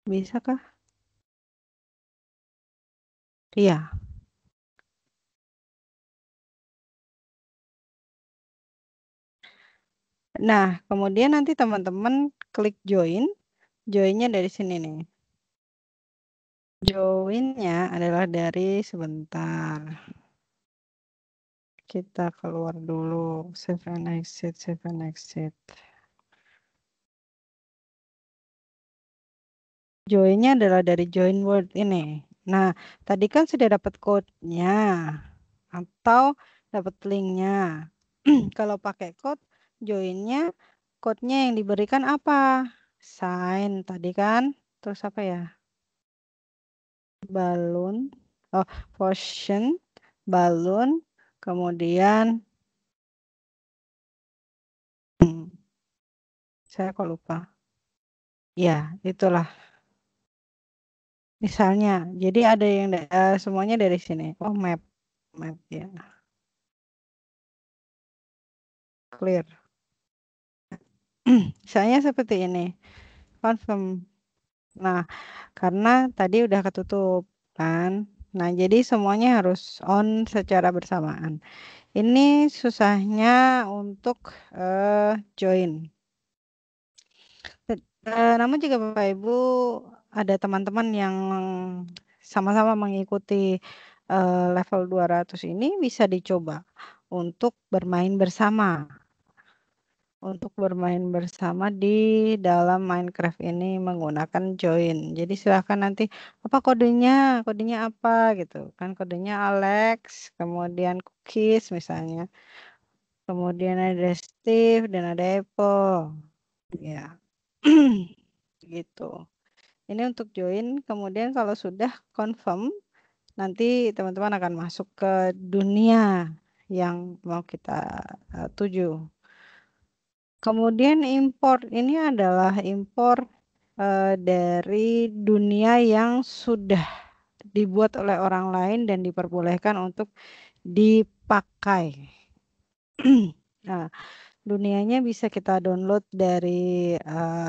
Bisa kah? Iya. Nah, kemudian nanti teman-teman klik join. Joinnya dari sini nih. Joinnya adalah dari sebentar. Kita keluar dulu. Save and exit, save and exit. Joinnya adalah dari join word ini. Nah, tadi kan sudah dapat code-nya atau dapat linknya. Kalau pakai code, joinnya, code-nya yang diberikan apa? Sign tadi kan. Terus apa ya? Balloon. Oh, potion, balloon. Kemudian, hmm, saya kok lupa. Ya, itulah. Misalnya, jadi ada yang semuanya dari sini. Oh, map, map ya, clear. Misalnya seperti ini, confirm. Nah, karena tadi udah ketutup kan. Nah, jadi semuanya harus on secara bersamaan. Ini susahnya untuk join. Namun jika Bapak Ibu ada teman-teman yang sama-sama mengikuti level 200 ini, bisa dicoba untuk bermain bersama. Untuk bermain bersama di dalam Minecraft ini menggunakan join. Jadi silahkan nanti apa kodenya, kodenya apa gitu kan, kodenya Alex, kemudian cookies misalnya, kemudian ada Steve dan ada Apple, ya gitu. Ini untuk join, kemudian kalau sudah confirm, nanti teman-teman akan masuk ke dunia yang mau kita tuju. Kemudian import ini adalah import dari dunia yang sudah dibuat oleh orang lain dan diperbolehkan untuk dipakai. Nah, dunianya bisa kita download dari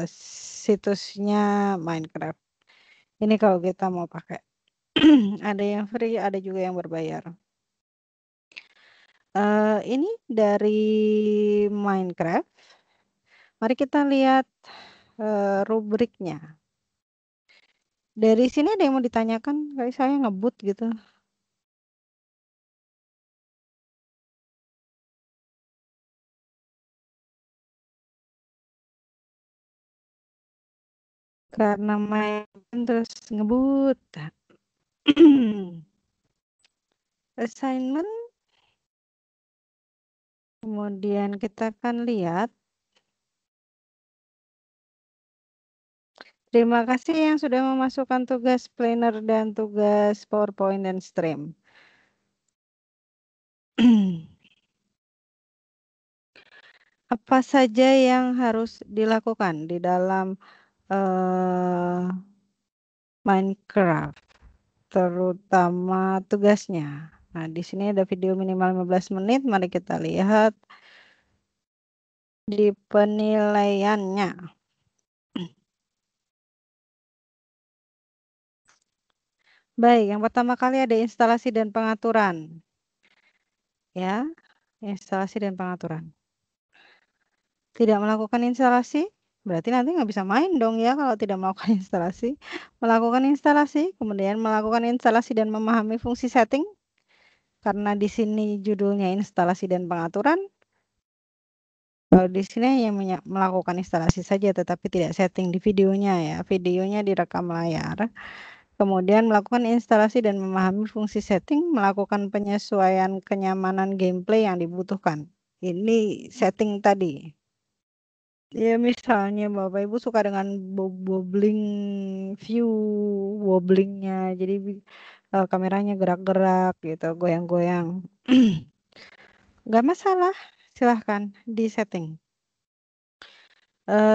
situsnya Minecraft. Ini kalau kita mau pakai. Ada yang free, ada juga yang berbayar. Ini dari Minecraft. Mari kita lihat rubriknya. Dari sini ada yang mau ditanyakan? Kayak saya ngebut gitu. Karena main terus ngebut. Assignment, kemudian kita akan lihat. Terima kasih yang sudah memasukkan tugas planner dan tugas PowerPoint dan stream. Apa saja yang harus dilakukan di dalam Minecraft, terutama tugasnya. Nah, di sini ada video minimal 15 menit. Mari kita lihat di penilaiannya. Baik, yang pertama kali ada instalasi dan pengaturan. Ya, instalasi dan pengaturan. Tidak melakukan instalasi, berarti nanti nggak bisa main dong ya kalau tidak melakukan instalasi. Melakukan instalasi, kemudian melakukan instalasi dan memahami fungsi setting. Karena di sini judulnya instalasi dan pengaturan. Kalau di sini yang melakukan instalasi saja tetapi tidak setting di videonya ya. Videonya direkam layar. Kemudian melakukan instalasi dan memahami fungsi setting, melakukan penyesuaian kenyamanan gameplay yang dibutuhkan. Ini setting tadi. Ya misalnya Bapak Ibu suka dengan wobbling view, wobblingnya, jadi kameranya gerak-gerak gitu, goyang-goyang. Nggak masalah, silahkan di setting.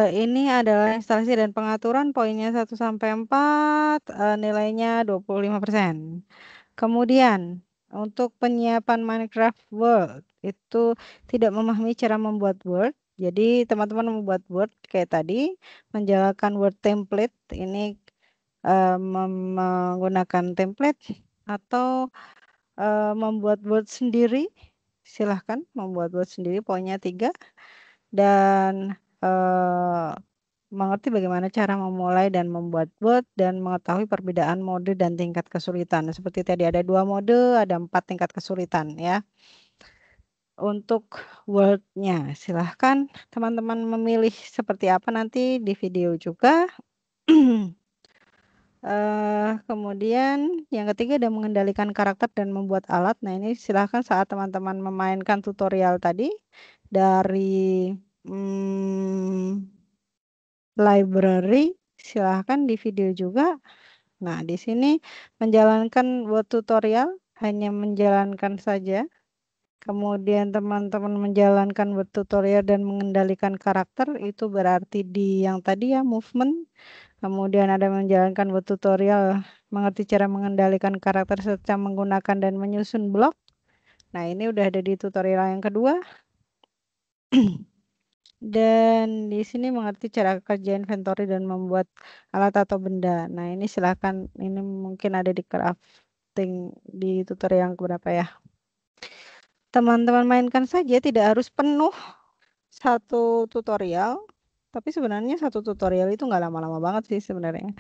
Ini adalah instalasi dan pengaturan poinnya 1 sampai 4, nilainya 25%. Kemudian untuk penyiapan Minecraft World itu tidak memahami cara membuat Word. Jadi teman-teman membuat Word kayak tadi, menjalankan Word template ini menggunakan template atau membuat Word sendiri. Silahkan membuat Word sendiri, poinnya 3. Dan mengerti bagaimana cara memulai dan membuat Word dan mengetahui perbedaan mode dan tingkat kesulitan. Seperti tadi ada 2 mode, ada 4 tingkat kesulitan ya. Untuk Word-nya silahkan teman-teman memilih seperti apa nanti di video juga. Kemudian yang ketiga ada mengendalikan karakter dan membuat alat. Nah ini silahkan saat teman-teman memainkan tutorial tadi dari library, silahkan di video juga. Nah di sini menjalankan Word tutorial, hanya menjalankan saja. Kemudian teman-teman menjalankan Word tutorial dan mengendalikan karakter, itu berarti di yang tadi ya movement. Kemudian ada menjalankan Word tutorial, mengerti cara mengendalikan karakter serta menggunakan dan menyusun blok. Nah ini udah ada di tutorial yang kedua. Dan di sini mengerti cara kerja inventory dan membuat alat atau benda. Nah ini silahkan, ini mungkin ada di crafting di tutorial yang keberapa ya. Teman-teman mainkan saja, tidak harus penuh satu tutorial, tapi sebenarnya satu tutorial itu nggak lama-lama banget sih sebenarnya.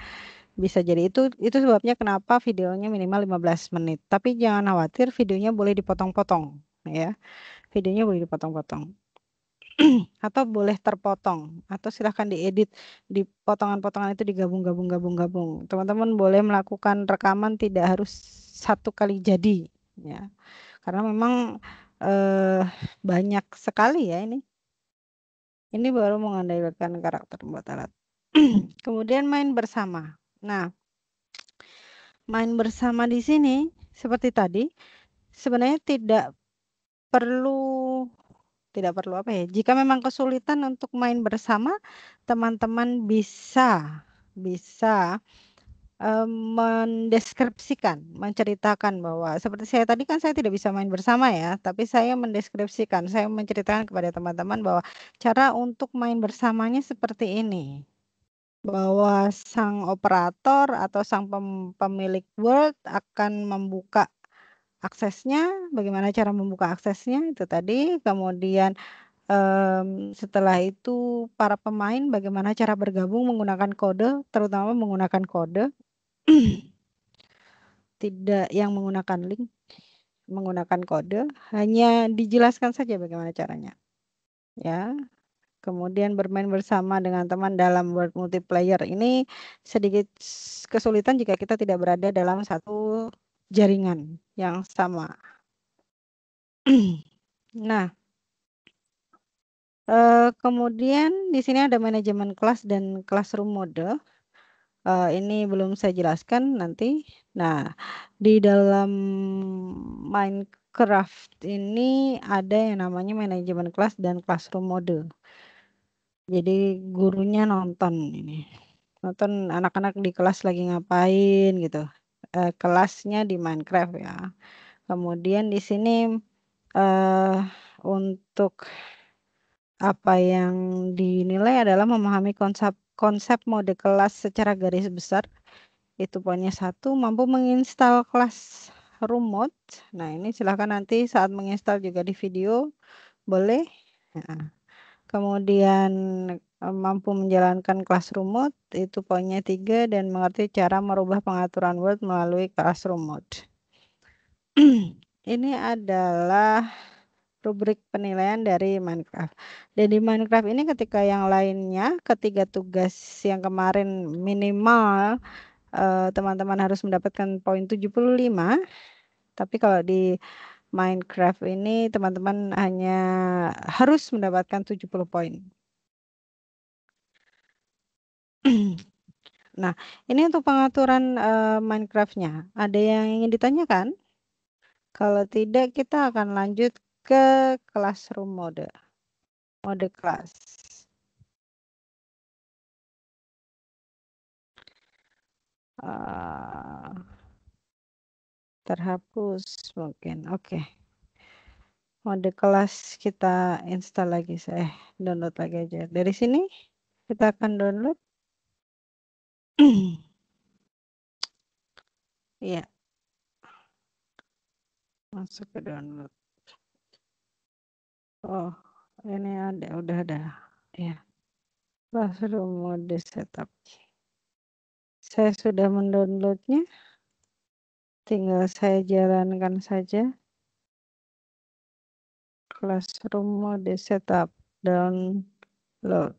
Bisa jadi itu sebabnya kenapa videonya minimal 15 menit. Tapi jangan khawatir, videonya boleh dipotong-potong ya. Videonya boleh dipotong-potong. Atau boleh terpotong atau silahkan diedit, di potongan-potongan itu digabung-gabung. Teman-teman boleh melakukan rekaman, tidak harus satu kali jadi ya. Karena memang banyak sekali ya ini. Ini baru mengandalkan karakter buat alat. Kemudian main bersama. Nah, main bersama di sini seperti tadi sebenarnya tidak perlu apa ya? Jika memang kesulitan untuk main bersama, teman-teman bisa mendeskripsikan, menceritakan bahwa seperti saya tadi kan saya tidak bisa main bersama ya, tapi saya mendeskripsikan, saya menceritakan kepada teman-teman bahwa cara untuk main bersamanya seperti ini. Bahwa sang operator atau sang pemilik Word akan membuka aksesnya, bagaimana cara membuka aksesnya itu tadi, kemudian setelah itu para pemain bagaimana cara bergabung menggunakan kode, terutama menggunakan kode. Tidak yang menggunakan link, menggunakan kode, hanya dijelaskan saja bagaimana caranya. Ya. Kemudian bermain bersama dengan teman dalam world multiplayer. Ini sedikit kesulitan jika kita tidak berada dalam satu jaringan yang sama. Nah, kemudian di sini ada manajemen kelas dan classroom mode. Ini belum saya jelaskan nanti. Nah, di dalam Minecraft ini ada yang namanya manajemen kelas dan classroom mode. Jadi gurunya nonton ini. Nonton anak-anak di kelas lagi ngapain gitu. Kelasnya di Minecraft ya. Kemudian di sini untuk apa yang dinilai adalah memahami konsep mode kelas secara garis besar. Itu poinnya 1, mampu menginstal kelas mode. Nah, ini silahkan nanti saat menginstal juga di video, boleh. Nah, kemudian mampu menjalankan classroom mode, itu poinnya 3, dan mengerti cara merubah pengaturan Word melalui classroom mode. Ini adalah rubrik penilaian dari Minecraft. Dan di Minecraft ini ketika yang lainnya, ketiga tugas yang kemarin minimal teman-teman harus mendapatkan poin 75. Tapi kalau di Minecraft ini teman-teman hanya harus mendapatkan 70 poin. Nah, ini untuk pengaturan Minecraft-nya. Ada yang ingin ditanyakan? Kalau tidak, kita akan lanjut ke classroom mode. Mode kelas. Terhapus mungkin. Oke. Mode kelas kita install lagi. Saya download lagi aja. Dari sini kita akan download. Iya. Masuk ke download. Oh, ini udah ada. Ya. Classroom mode setup. Saya sudah mendownloadnya. Tinggal saya jalankan saja. Classroom mode setup. Download.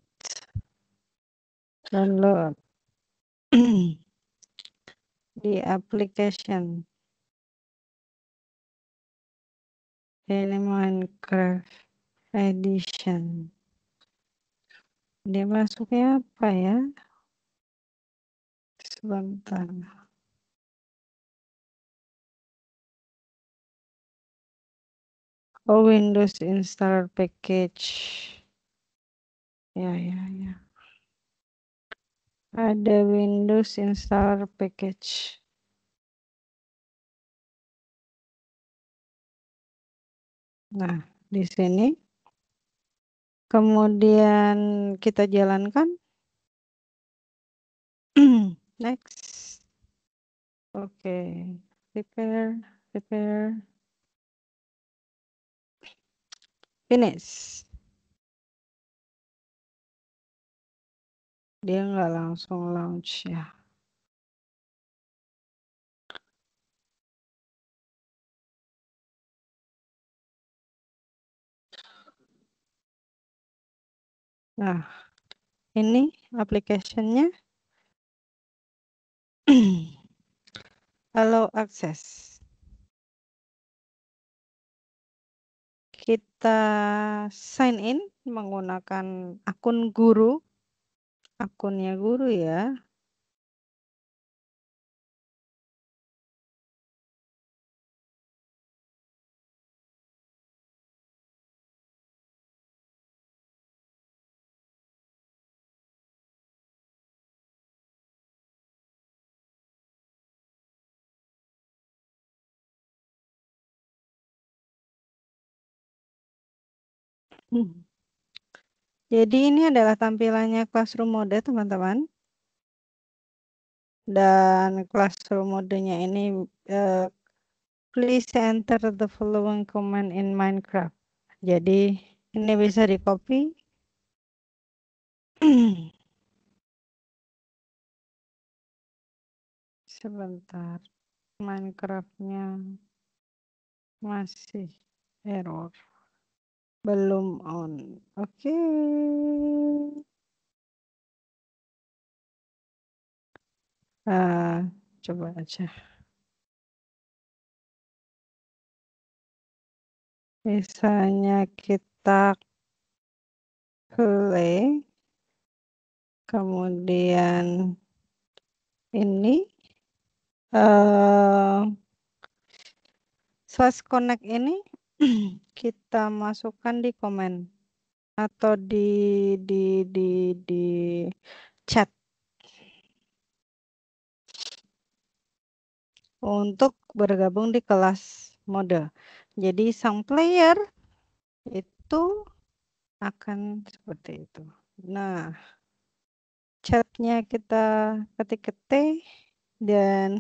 Download. Di application. Ini Minecraft Edition. Dia masuknya apa ya? Sebentar. Oh, Windows Installer Package. Ya. Ada Windows Installer Package. Nah, di sini. Kemudian kita jalankan. Next. Oke. Prepare. Finish. Dia nggak langsung launch ya. Nah, ini application-nya. Allow access. Kita sign in menggunakan akun guru. Akunnya guru ya. Jadi ini adalah tampilannya classroom mode, teman-teman. Dan classroom modenya ini please enter the following command in Minecraft. Jadi ini bisa di copy. Sebentar, Minecraft-nya masih error. Belum on. Oke. Coba aja. Misalnya kita play, kemudian ini slash connect ini kita masukkan di komen atau di chat untuk bergabung di kelas mode. Jadi sang player itu akan seperti itu. Nah, chatnya kita ketik ketik dan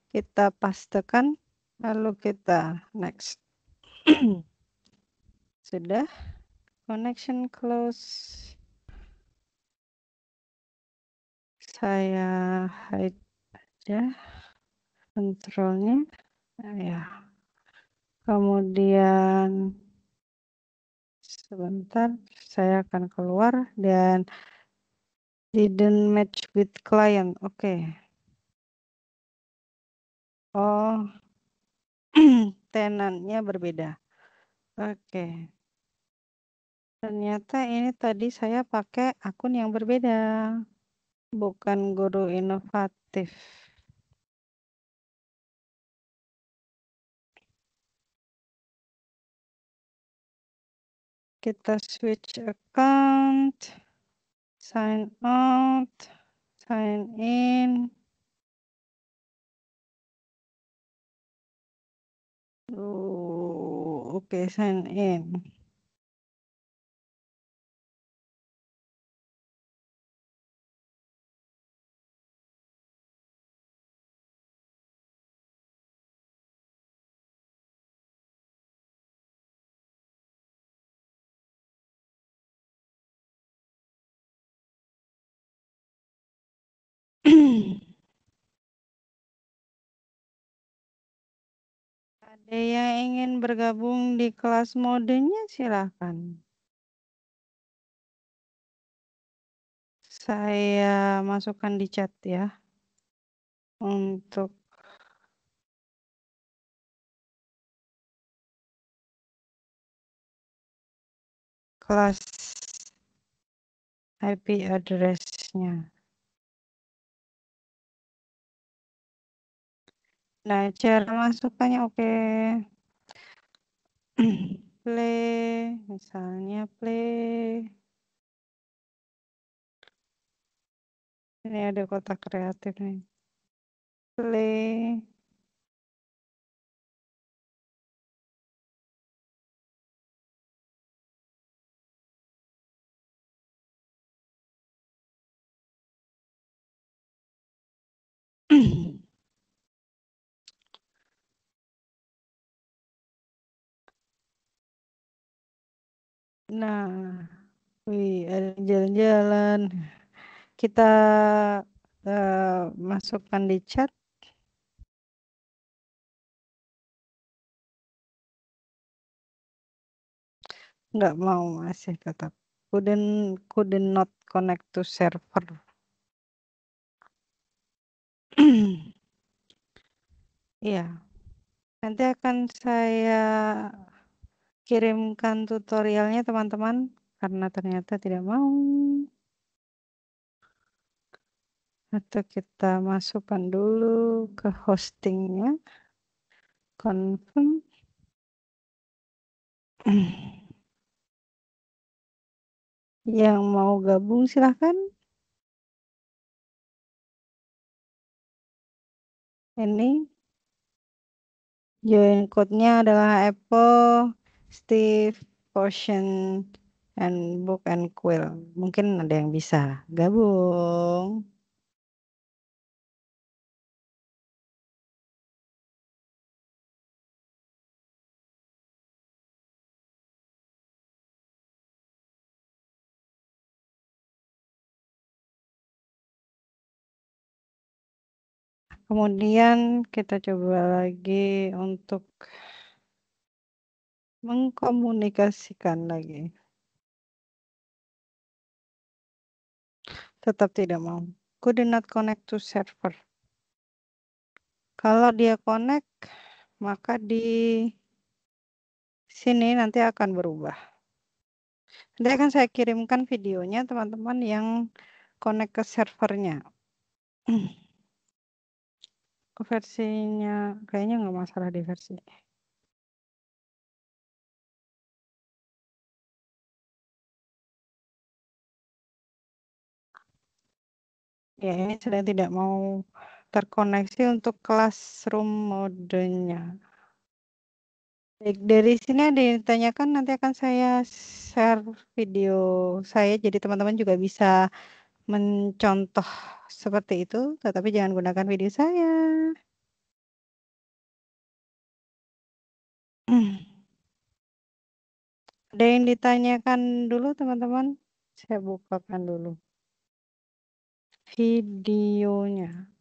kita pastekan, lalu kita next. Sudah, connection close. Saya hide aja kontrolnya. Ya. Kemudian sebentar, saya akan keluar dan didn't match with client. Oke. Oh, tenannya berbeda. Oke. Ternyata ini tadi saya pakai akun yang berbeda. Bukan guru inovatif. Kita switch account, sign out, sign in. Oke, sign in. Ada yang ingin bergabung di kelas modenya, silahkan. Saya masukkan di chat ya. Untuk kelas IP address-nya. Nah, cara masukkannya oke. Play, misalnya play. Ini ada kotak kreatif nih. Play. Nah, wih, ada jalan-jalan. Kita masukkan di chat. Nggak mau, masih tetap. Couldn't not connect to server. Iya, nanti akan saya kirimkan tutorialnya teman-teman, karena ternyata tidak mau. Atau kita masukkan dulu ke hostingnya, confirm. Yang mau gabung silahkan. Ini join code-nya adalah Apple, Steve, Potion, and Book and Quill. Mungkin ada yang bisa gabung. Kemudian kita coba lagi untuk Mengkomunikasikan lagi. Tetap tidak mau. Could not connect to server. Kalau dia connect, maka di sini nanti akan berubah. Nanti akan saya kirimkan videonya teman-teman yang connect ke servernya. Ke versinya, kayaknya nggak masalah di versi. Ya, ini sedang tidak mau terkoneksi untuk classroom modenya. Baik, dari sini ada yang ditanyakan, nanti akan saya share video saya, jadi teman-teman juga bisa mencontoh seperti itu, tetapi jangan gunakan video saya. Ada yang ditanyakan dulu teman-teman? Saya bukakan dulu videonya.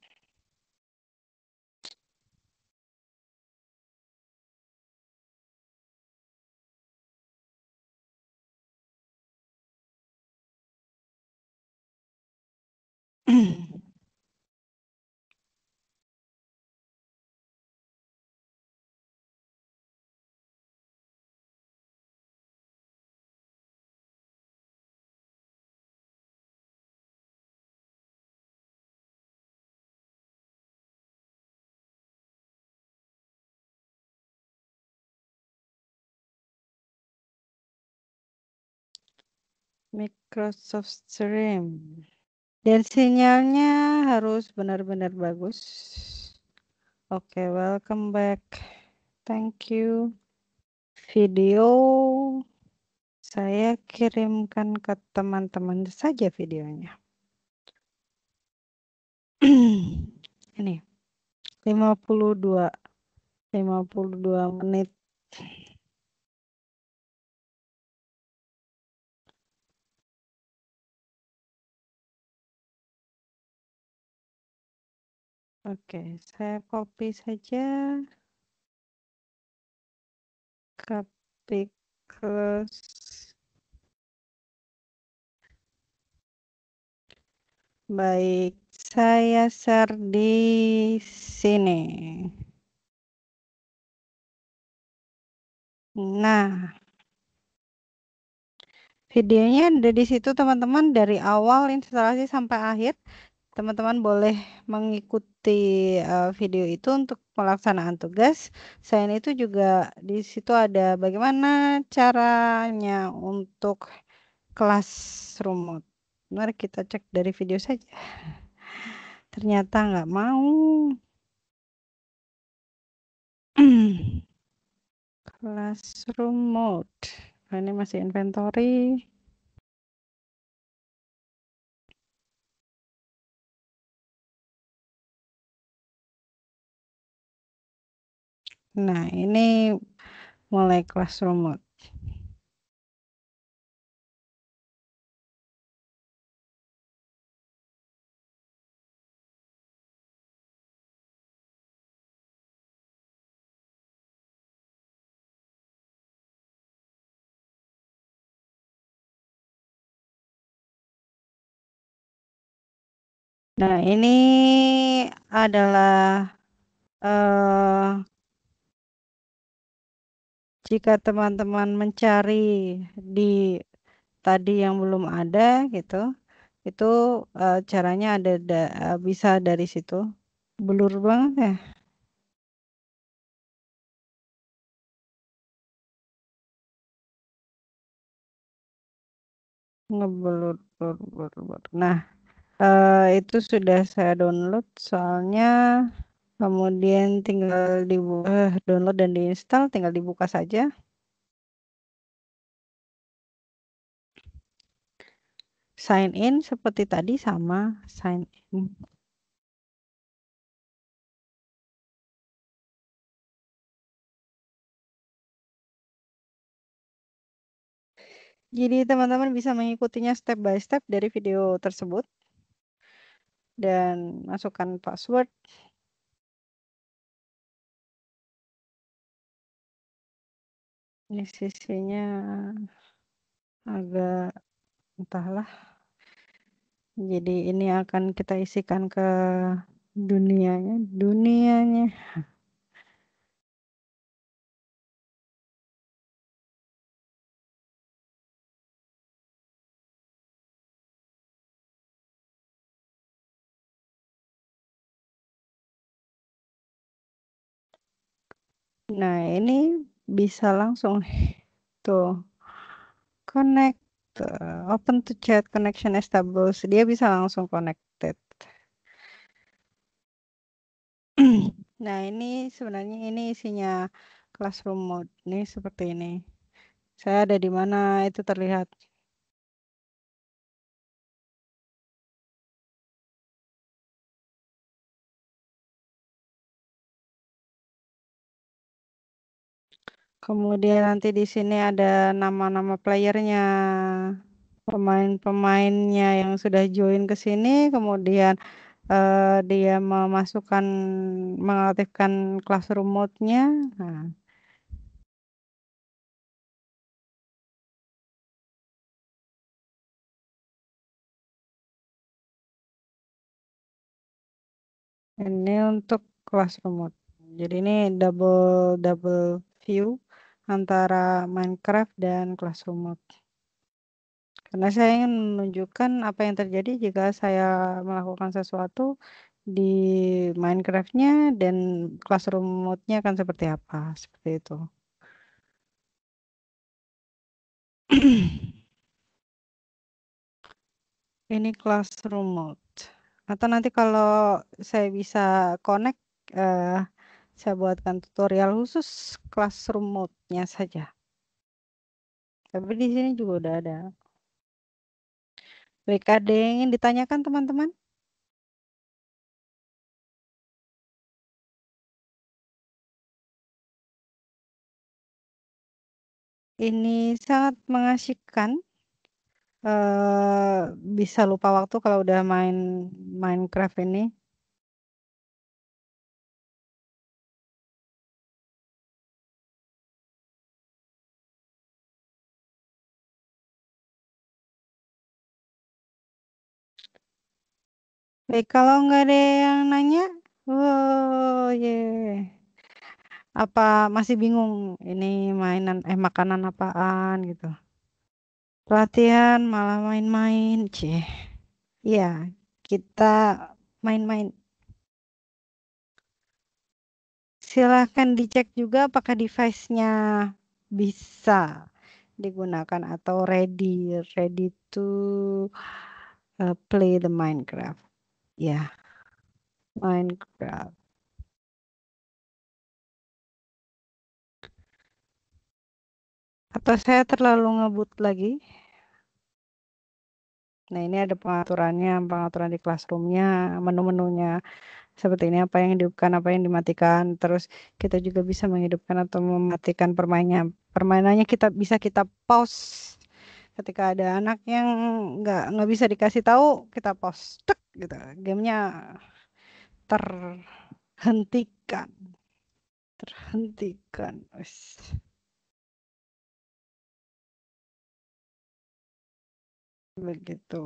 Microsoft Stream. Dan sinyalnya harus benar-benar bagus. Oke, welcome back. Thank you. Video saya kirimkan ke teman-teman saja videonya. Ini 52 menit. Oke, saya copy saja. Copy close. Baik, saya share di sini. Nah, videonya ada di situ teman-teman, dari awal instalasi sampai akhir. Teman-teman boleh mengikuti video itu untuk pelaksanaan tugas. Selain itu juga di situ ada bagaimana caranya untuk classroom mode. Mari kita cek dari video saja. Ternyata nggak mau. Classroom mode. Nah, ini masih inventory. Nah, ini mulai classroom mode. Nah, ini adalah jika teman-teman mencari di tadi yang belum ada gitu, itu caranya bisa dari situ. Blur banget ya. Ngeblur, blur, blur, blur. Nah, itu sudah saya download soalnya, kemudian tinggal download dan diinstal, tinggal dibuka saja. Sign in seperti tadi, sama sign in. Jadi teman-teman bisa mengikutinya step by step dari video tersebut dan masukkan password. Ini sisinya agak entahlah. Jadi ini akan kita isikan ke dunianya. Nah, ini bisa langsung tuh connect, open to chat connection established. Dia bisa langsung connected. Nah, ini sebenarnya ini isinya classroom mode. Ini seperti ini. Saya ada di mana itu terlihat. Kemudian nanti di sini ada nama-nama playernya, pemain-pemainnya yang sudah join ke sini, kemudian dia memasukkan, mengaktifkan classroom mode-nya. Nah, ini untuk classroom mode. Jadi ini double double view antara Minecraft dan classroom mode. Karena saya ingin menunjukkan apa yang terjadi jika saya melakukan sesuatu di Minecraft-nya dan classroom mode-nya akan seperti apa, seperti itu. Ini classroom mode. Atau nanti kalau saya bisa connect, eh, saya buatkan tutorial khusus classroom mode-nya saja. Tapi di sini juga udah ada. Baik, ada yang ingin ditanyakan teman-teman? Ini sangat mengasyikan. Bisa lupa waktu kalau udah main Minecraft ini. Baik, kalau nggak ada yang nanya, oh ye, apa masih bingung ini mainan makanan apaan gitu? Pelatihan malah main-main, cih. Iya, kita main-main. Silahkan dicek juga apakah device-nya bisa digunakan atau ready to play the Minecraft. Ya, Minecraft. Atau saya terlalu ngebut lagi. Nah, ini ada pengaturannya, pengaturan di classroom-nya, menu-menunya. Seperti ini apa yang hidupkan, apa yang dimatikan. Terus kita juga bisa menghidupkan atau mematikan permainannya kita pause ketika ada anak yang nggak bisa dikasih tahu, kita pause, tek, gitu. Gamenya terhentikan, terhentikan. Wes. Begitu.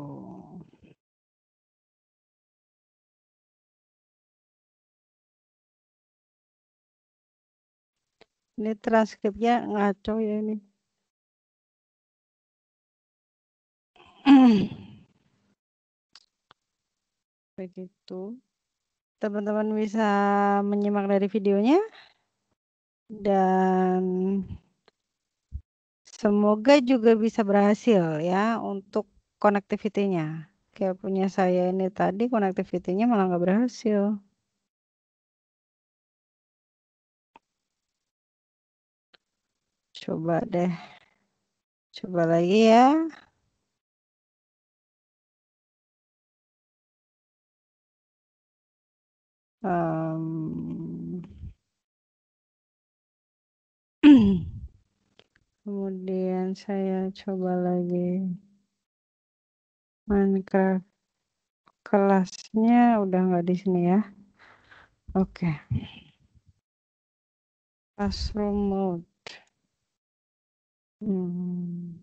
Ini transkripnya ngaco ya ini. Begitu. Teman-teman bisa menyimak dari videonya dan semoga juga bisa berhasil ya untuk connectivity-nya. Kayak punya saya ini tadi connectivity-nya malah nggak berhasil. Coba deh, coba lagi ya. Em, Kemudian saya coba lagi Minecraft, kelasnya udah nggak di sini ya. Oke, classroom mode. Hmm.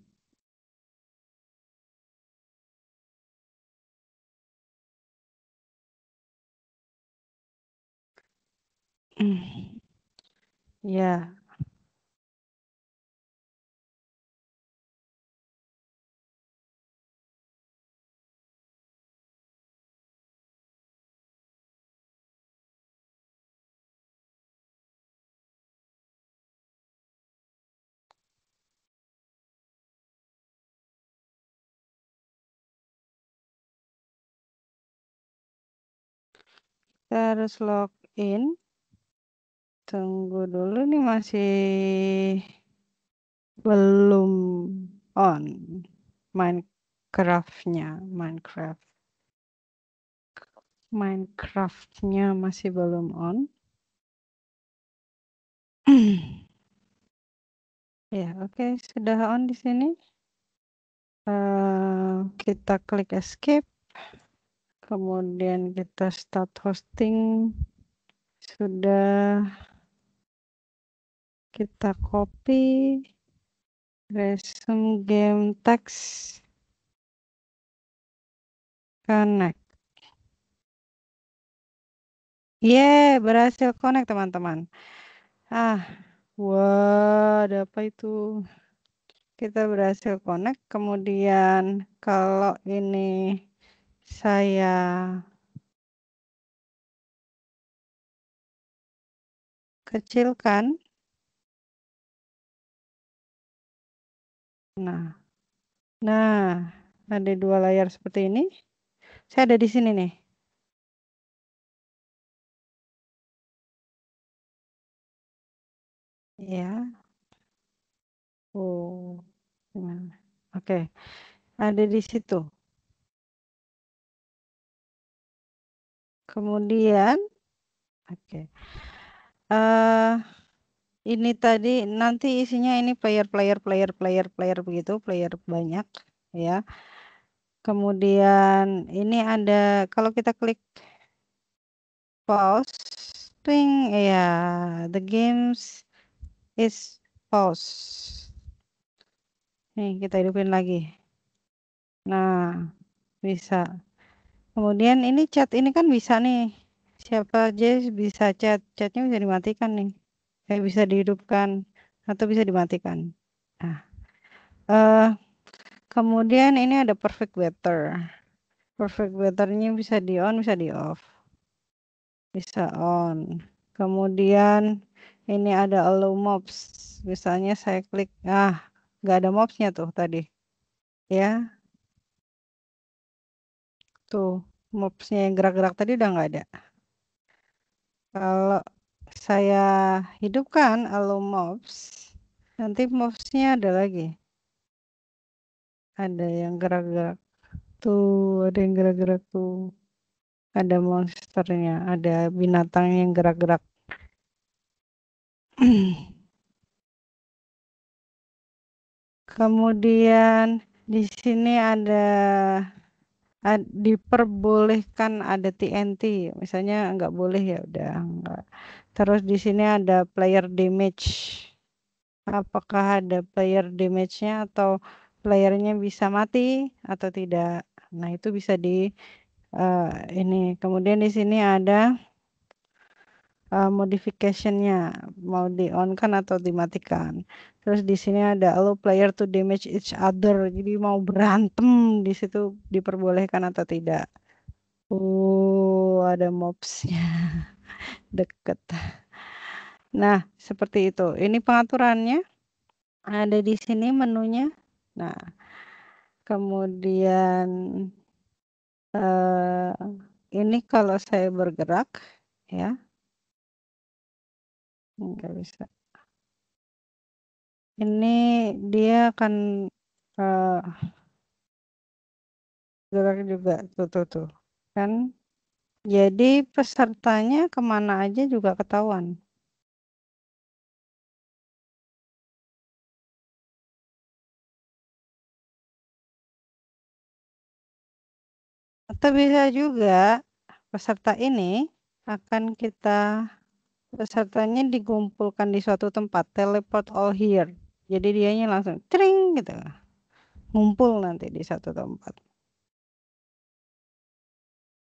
Ya, kita harus login. Tunggu dulu nih masih belum on Minecraftnya masih belum on. Ya, oke, sudah on di sini. Kita klik escape, kemudian kita start hosting. Sudah kita copy resume game text connect. Berhasil connect teman-teman. Wah, ada apa itu? Kita berhasil connect. Kemudian kalau ini saya kecilkan. Nah, ada dua layar seperti ini. Saya ada di sini nih. Ya. Oh, gimana? Oke, ada di situ. Kemudian, oke. Ini tadi nanti isinya ini player begitu, player banyak, ya. Kemudian ini ada kalau kita klik pause, the games is pause. Nih kita hidupin lagi. Nah, bisa. Kemudian ini chat ini kan bisa nih. Siapa aja bisa chatnya bisa dimatikan nih. Bisa dihidupkan atau bisa dimatikan. Nah, eh kemudian ini ada perfect weather. Perfect weathernya bisa di on, bisa di off. Bisa on. Kemudian ini ada allow mobs. Misalnya saya klik, nggak ada mobsnya tuh tadi. Ya, tuh mobsnya yang gerak-gerak tadi udah nggak ada. Kalau saya hidupkan allow mobs, nanti mobsnya ada lagi. Ada yang gerak-gerak. Tuh, ada yang gerak-gerak tuh. Ada monsternya, ada binatang yang gerak-gerak. Kemudian di sini diperbolehkan ada TNT, misalnya nggak boleh ya udah nggak. Terus di sini ada player damage. Apakah ada player damage-nya atau playernya bisa mati atau tidak? Nah itu bisa di eh, ini. Kemudian di sini ada modificationnya mau di on kan atau dimatikan. Terus di sini ada allow player to damage each other. Jadi mau berantem di situ diperbolehkan atau tidak. Ada mobsnya deket. Nah, seperti itu. Ini pengaturannya ada di sini menunya. Nah, kemudian eh, ini kalau saya bergerak, ya, nggak bisa. Ini dia akan eh, gerak juga, tuh, kan? Jadi pesertanya kemana aja juga ketahuan. Atau bisa juga peserta ini akan pesertanya dikumpulkan di suatu tempat, teleport all here. Jadi dianya langsung tring gitu. Ngumpul nanti di satu tempat.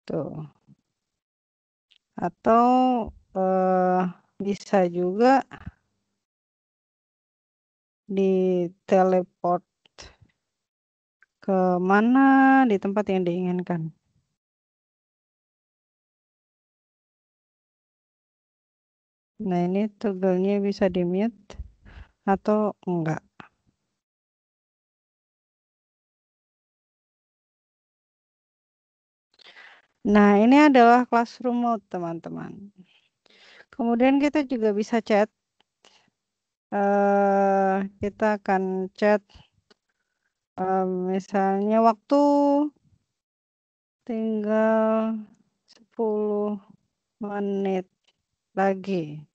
Tuh. Atau bisa juga di teleport ke mana di tempat yang diinginkan. Nah, ini toggle-nya bisa di-mute atau enggak. Nah, ini adalah classroom mode, teman-teman. Kemudian kita juga bisa chat. Kita akan chat misalnya waktu tinggal 10 menit lagi.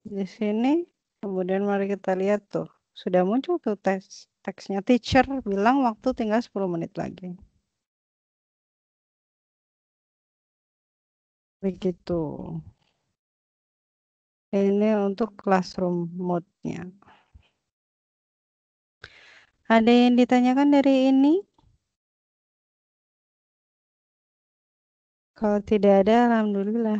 Di sini, kemudian mari kita lihat tuh. Sudah muncul tuh teksnya. Teacher bilang waktu tinggal 10 menit lagi. Begitu. Ini untuk classroom mode-nya. Ada yang ditanyakan dari ini? Kalau tidak ada, alhamdulillah.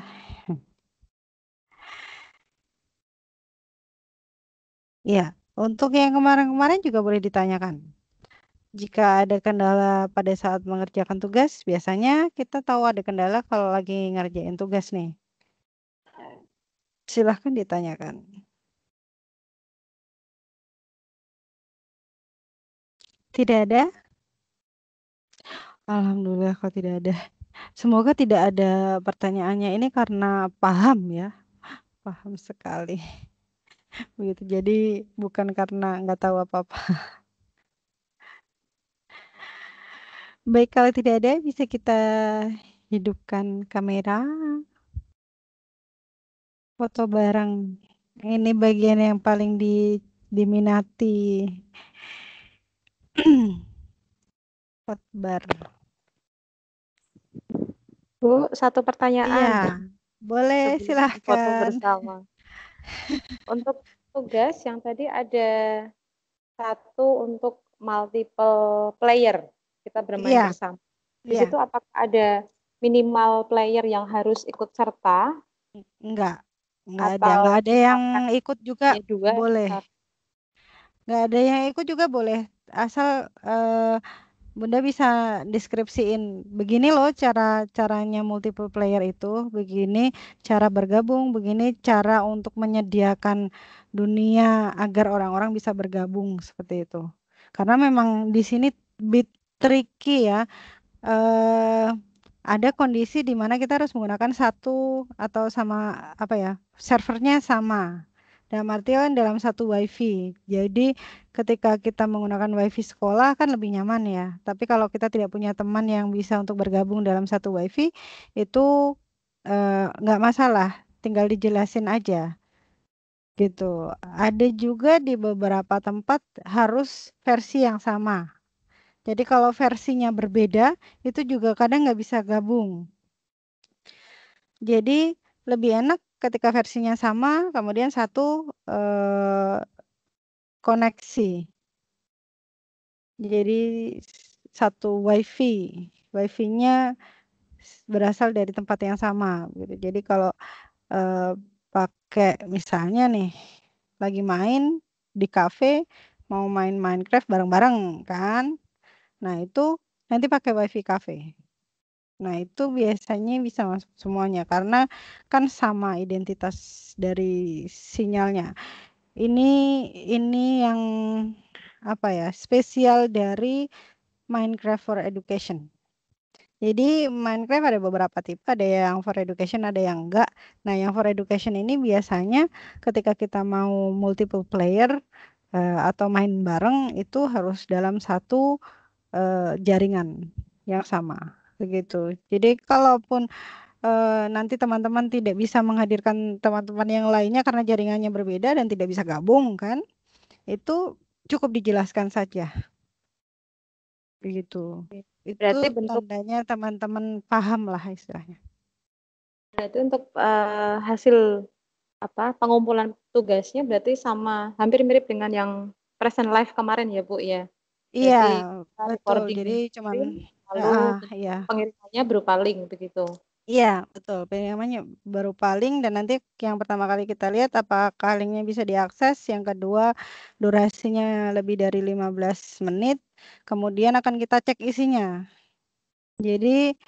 Ya, untuk yang kemarin-kemarin juga boleh ditanyakan. Jika ada kendala pada saat mengerjakan tugas, biasanya kita tahu ada kendala kalau lagi ngerjain tugas nih. Silahkan ditanyakan. Tidak ada? Alhamdulillah kalau tidak ada. Semoga tidak ada pertanyaannya ini karena paham ya. Paham sekali. Begitu. Jadi bukan karena nggak tahu apa-apa. Baik, kalau tidak ada bisa kita hidupkan kamera, foto bareng. Ini bagian yang paling diminati. Hotbar. Bu, satu Iya, pertanyaan boleh sebelum foto silahkan. bersama. Untuk tugas yang tadi ada satu untuk multiple player, kita bermain Iya, bersama. Di iya, situ apakah ada minimal player yang harus ikut serta enggak, atau nggak ada yang misalkan ikut juga hanya dua? boleh, nggak ada yang ikut juga boleh, asal Bunda bisa deskripsiin begini loh caranya multiple player itu, begini cara bergabung, begini cara untuk menyediakan dunia agar orang-orang bisa bergabung seperti itu. Karena memang di sini bit tricky ya. eh ada kondisi di mana kita harus menggunakan satu atau sama apa ya, servernya sama. Dalam artian dalam satu wifi. Jadi ketika kita menggunakan wifi sekolah kan lebih nyaman ya. Tapi kalau kita tidak punya teman yang bisa untuk bergabung dalam satu wifi, itu nggak masalah. Tinggal dijelasin aja gitu. Ada juga di beberapa tempat harus versi yang sama. Jadi kalau versinya berbeda, itu juga kadang nggak bisa gabung. Jadi lebih enak ketika versinya sama, kemudian satu koneksi. Jadi satu wifi, wifi-nya berasal dari tempat yang sama. Gitu. Jadi kalau pakai misalnya nih, lagi main di cafe, mau main Minecraft bareng-bareng kan? Nah itu nanti pakai wifi cafe. Nah, itu biasanya bisa masuk semuanya karena kan sama identitas dari sinyalnya. Ini ini yang apa ya? Spesial dari Minecraft for Education. Jadi Minecraft ada beberapa tipe, ada yang for education, ada yang enggak. Nah, yang for education ini biasanya ketika kita mau multiple player atau main bareng itu harus dalam satu jaringan yang sama. Begitu. Jadi kalaupun nanti teman-teman tidak bisa menghadirkan teman-teman yang lainnya karena jaringannya berbeda dan tidak bisa gabung kan, itu cukup dijelaskan saja. Begitu. Itu Berarti bentuk tandanya teman-teman paham lah istilahnya. berarti untuk hasil apa pengumpulan tugasnya berarti sama, hampir mirip dengan yang present live kemarin ya, Bu, ya? Iya, Berarti kita betul. recording Jadi cuman screen, heeh, lalu iya. pengirimannya berupa link begitu? Iya, betul. Pengirimannya berupa link dan nanti yang pertama kali kita lihat apakah linknya bisa diakses, yang kedua durasinya lebih dari 15 menit, kemudian akan kita cek isinya. Jadi,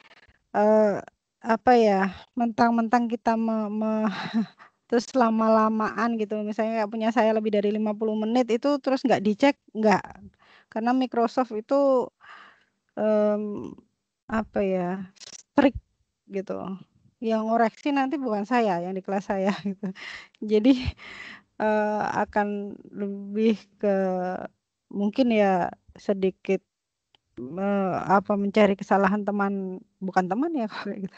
eee, apa ya, mentang-mentang kita terus lama-lamaan gitu, misalnya kayak punya saya lebih dari 50 menit itu terus nggak dicek, nggak. Karena Microsoft itu, mmm, apa ya, strict gitu. Yang ngoreksi nanti bukan saya, yang di kelas saya gitu. Jadi, akan lebih ke mungkin ya sedikit, mencari kesalahan teman bukan teman ya kalau kayak gitu,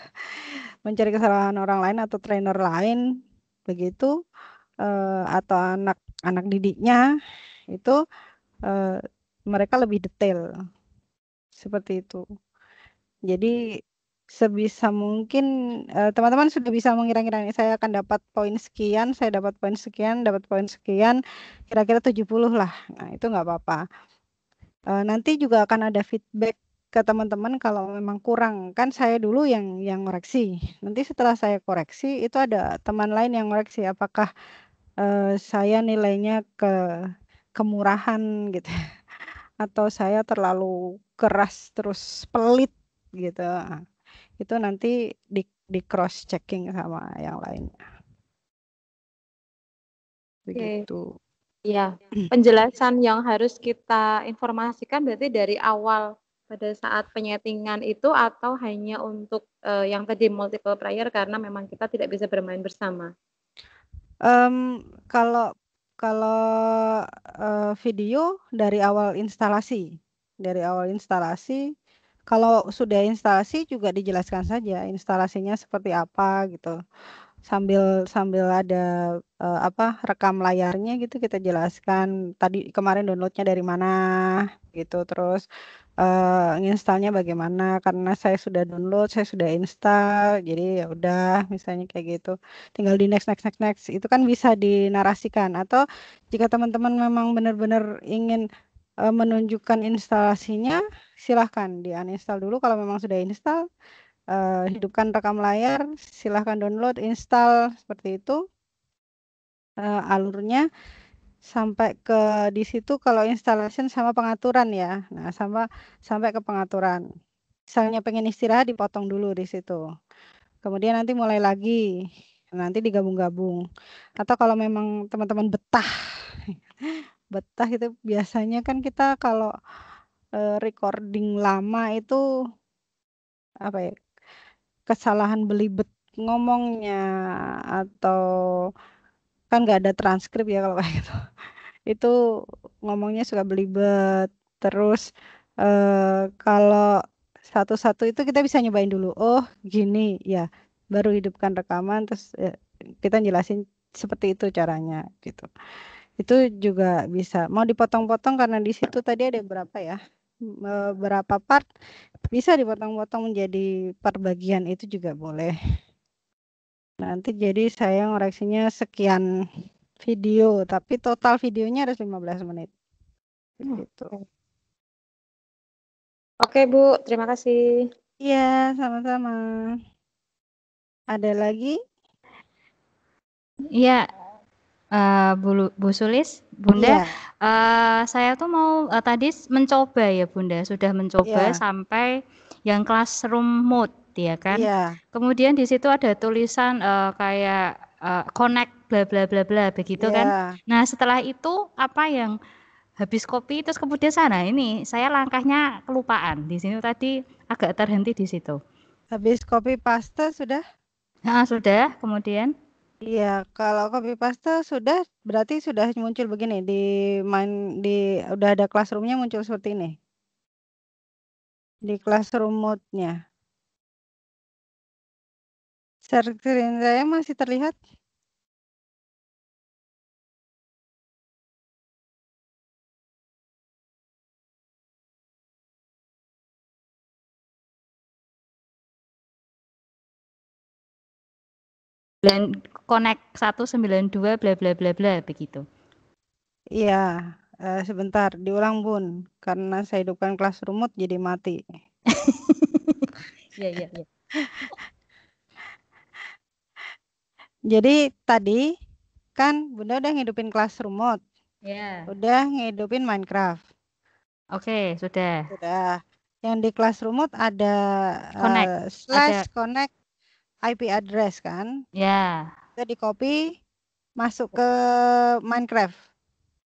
mencari kesalahan orang lain atau trainer lain begitu, atau anak didiknya itu, eee, mereka lebih detail, seperti itu. Jadi sebisa mungkin, teman-teman sudah bisa mengira-ngira nih, saya akan dapat poin sekian, saya dapat poin sekian, dapat poin sekian, kira-kira 70 lah. Nah, itu nggak apa-apa. Nanti juga akan ada feedback ke teman-teman kalau memang kurang, kan saya dulu yang ngoreksi. Nanti setelah saya koreksi, itu ada teman lain yang ngoreksi apakah, saya nilainya kemurahan gitu atau saya terlalu keras terus pelit gitu. Itu nanti di cross checking sama yang lainnya, Oke. begitu. Iya, penjelasan yang harus kita informasikan berarti dari awal pada saat penyetingan itu atau hanya untuk, yang tadi multiple player karena memang kita tidak bisa bermain bersama? Kalau kalau, video dari awal instalasi, kalau sudah instalasi juga dijelaskan saja instalasinya seperti apa gitu. Sambil sambil ada, rekam layarnya gitu kita jelaskan, tadi kemarin download-nya dari mana gitu, terus, nginstalnya bagaimana, karena saya sudah download, saya sudah install, jadi ya udah misalnya kayak gitu, tinggal di next next next next, itu kan bisa dinarasikan. Atau jika teman-teman memang benar-benar ingin, menunjukkan instalasinya, silahkan di-uninstall dulu kalau memang sudah install. Hidupkan rekam layar, silahkan download, install, seperti itu, alurnya sampai ke di situ kalau installation sama pengaturan ya. Nah, sampai ke pengaturan. Misalnya pengen istirahat dipotong dulu di situ. Kemudian nanti mulai lagi, nanti digabung-gabung. Atau kalau memang teman-teman betah, betah itu biasanya kan kita kalau, recording lama itu, apa ya, kesalahan belibet ngomongnya atau kan nggak ada transkrip ya kalau kayak gitu. Itu ngomongnya suka belibet. Terus, kalau satu-satu itu kita bisa nyobain dulu, "Oh gini ya," baru hidupkan rekaman terus, kita jelasin seperti itu caranya gitu. Itu juga bisa, mau dipotong-potong karena di situ tadi ada berapa ya, berapa part, bisa dipotong-potong menjadi per bagian itu juga boleh. Nanti jadi saya ngoreksinya sekian video, tapi total videonya harus 15 menit, gitu. Oke. Oke, Bu, terima kasih. Iya, sama-sama. Ada lagi? Iya, Bu Sulis, Bunda, Iya, saya tuh mau tadi mencoba ya Bunda, sudah mencoba iya, sampai yang classroom mode ya kan. iya, Kemudian di situ ada tulisan kayak connect bla bla bla bla begitu kan. iya. Nah setelah itu apa yang habis kopi terus kemudian sana ini saya langkahnya kelupaan di sini tadi agak terhenti di situ. Habis copy paste sudah? Nah, sudah kemudian. Iya, kalau copy paste sudah, berarti sudah muncul begini di udah ada classroom-nya muncul seperti ini. Di classroom mode-nya. Share screen saya masih terlihat? connect 192 bla bla bla bla begitu. Iya, sebentar diulang Bun, karena saya hidupkan kelas remote jadi mati. Iya. Jadi tadi kan Bunda udah ngidupin kelas remote, Ya. udah ngidupin Minecraft. Oke, sudah. Sudah. Yang di kelas remote ada Connect. Ada. /connect IP address kan. Ya. Kita di copy masuk ke Minecraft.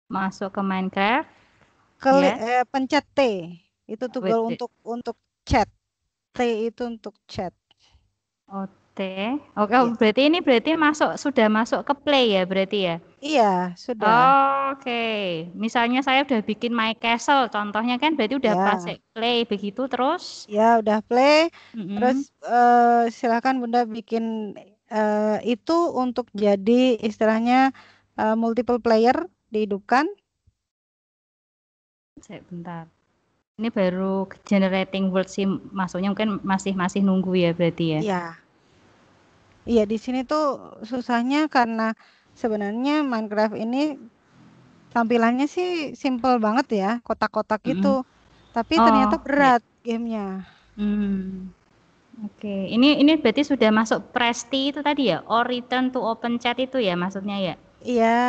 Masuk ke Minecraft. Pencet T. Itu toggle untuk chat. T itu untuk chat. T. Oke, Iya. berarti sudah masuk ke play ya berarti ya? Iya, sudah. Oke. Misalnya saya udah bikin My Castle, contohnya kan berarti udah Ya. pasang play begitu terus? Ya, udah play. Mm-mm. Terus silakan Bunda bikin itu untuk jadi istilahnya multiple player dihidupkan. Bentar. Ini baru generating world sih, maksudnya mungkin masih nunggu ya berarti ya? Iya. Iya, di sini tuh susahnya karena sebenarnya Minecraft ini tampilannya sih simple banget ya, kotak-kotak gitu. Tapi ternyata berat gamenya. Oke. Ini berarti sudah masuk Presti itu tadi ya? Or return to open chat itu ya maksudnya ya? Iya,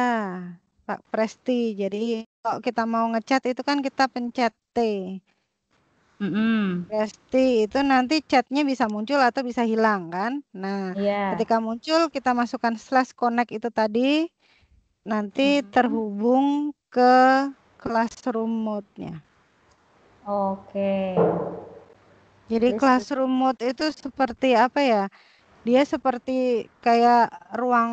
Pak Presti. Jadi kalau kita mau ngechat itu kan kita pencet T. Presti itu nanti chatnya bisa muncul atau bisa hilang kan. Nah, ketika muncul kita masukkan /connect itu tadi, nanti terhubung ke classroom mode-nya. Oke. Jadi classroom mode itu seperti apa ya? Dia seperti kayak ruang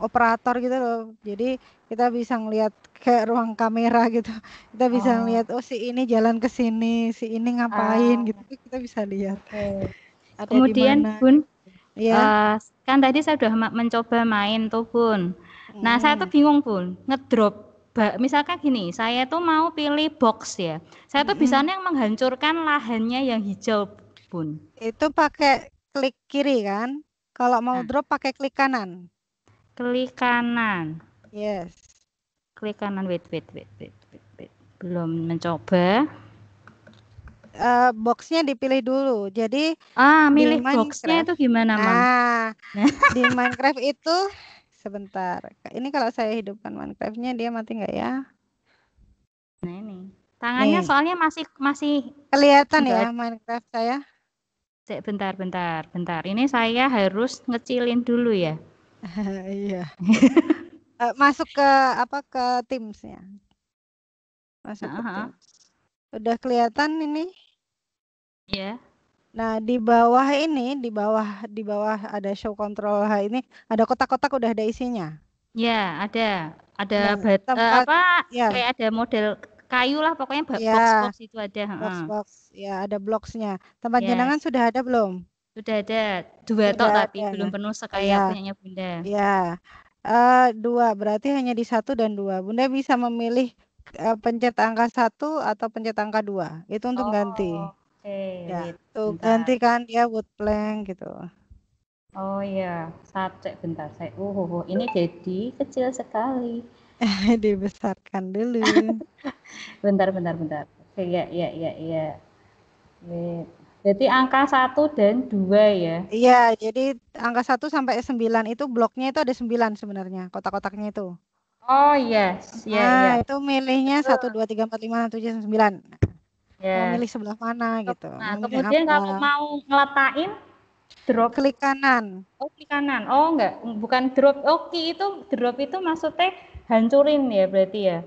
operator gitu loh. Jadi kita bisa ngelihat kayak ruang kamera gitu. Kita bisa ngelihat si ini jalan ke sini, si ini ngapain gitu. Kita bisa lihat. Oke. Ada Kemudian di mana. Bun, Ya. kan tadi saya sudah mencoba main tuh Bun. Nah saya tuh bingung Bun, ngedrop. Misalkan gini, saya tuh mau pilih box ya. Saya tuh bisanya yang menghancurkan lahannya yang hijau Bun. Itu pakai klik kiri kan? Kalau mau drop pakai klik kanan. Klik kanan. Yes. Klik kanan, wait. Belum mencoba. Boxnya dipilih dulu. Jadi milih boxnya itu gimana, Mam? Di Minecraft itu sebentar. Ini kalau saya hidupkan Minecraft-nya dia mati nggak ya? Nah ini. Tangannya nih. Soalnya masih kelihatan ya Minecraft saya. Bentar. Ini saya harus ngecilin dulu ya. Iya. Masuk ke ke Teams-nya. Masuk ke Teams. Udah kelihatan ini? Iya. Nah, di bawah ini, di bawah ada show control ini, ada kotak-kotak udah ada isinya. Ya, ada tempat, kayak ada model kayu lah pokoknya box itu ada. Box, ya ada blocksnya. Tempat jenengan sudah ada belum? Sudah ada 2 tok tapi belum penuh sekaya punyanya Bunda. Ya, 2 berarti hanya di 1 dan 2. Bunda bisa memilih pencet angka 1 atau pencet angka 2. Itu untuk ganti. Ya, tuh ganti kan dia wood plank gitu. Oh iya, bentar saya. Ini jadi kecil sekali. Dibesarkan dulu. Bentar. Oke, ya. Jadi angka 1 dan 2 ya. Iya, jadi angka 1 sampai 9 itu bloknya itu ada 9 sebenarnya, kotak-kotaknya itu. Oh yes, iya. Itu milihnya 1 2 3 4 5 6 7 9. Mau milih sebelah mana gitu. Nah, kemudian kalau mau ngeletakin drop klik kanan. Oh, klik kanan. Oh, enggak, bukan drop. Oh, drop itu maksudnya hancurin ya berarti ya?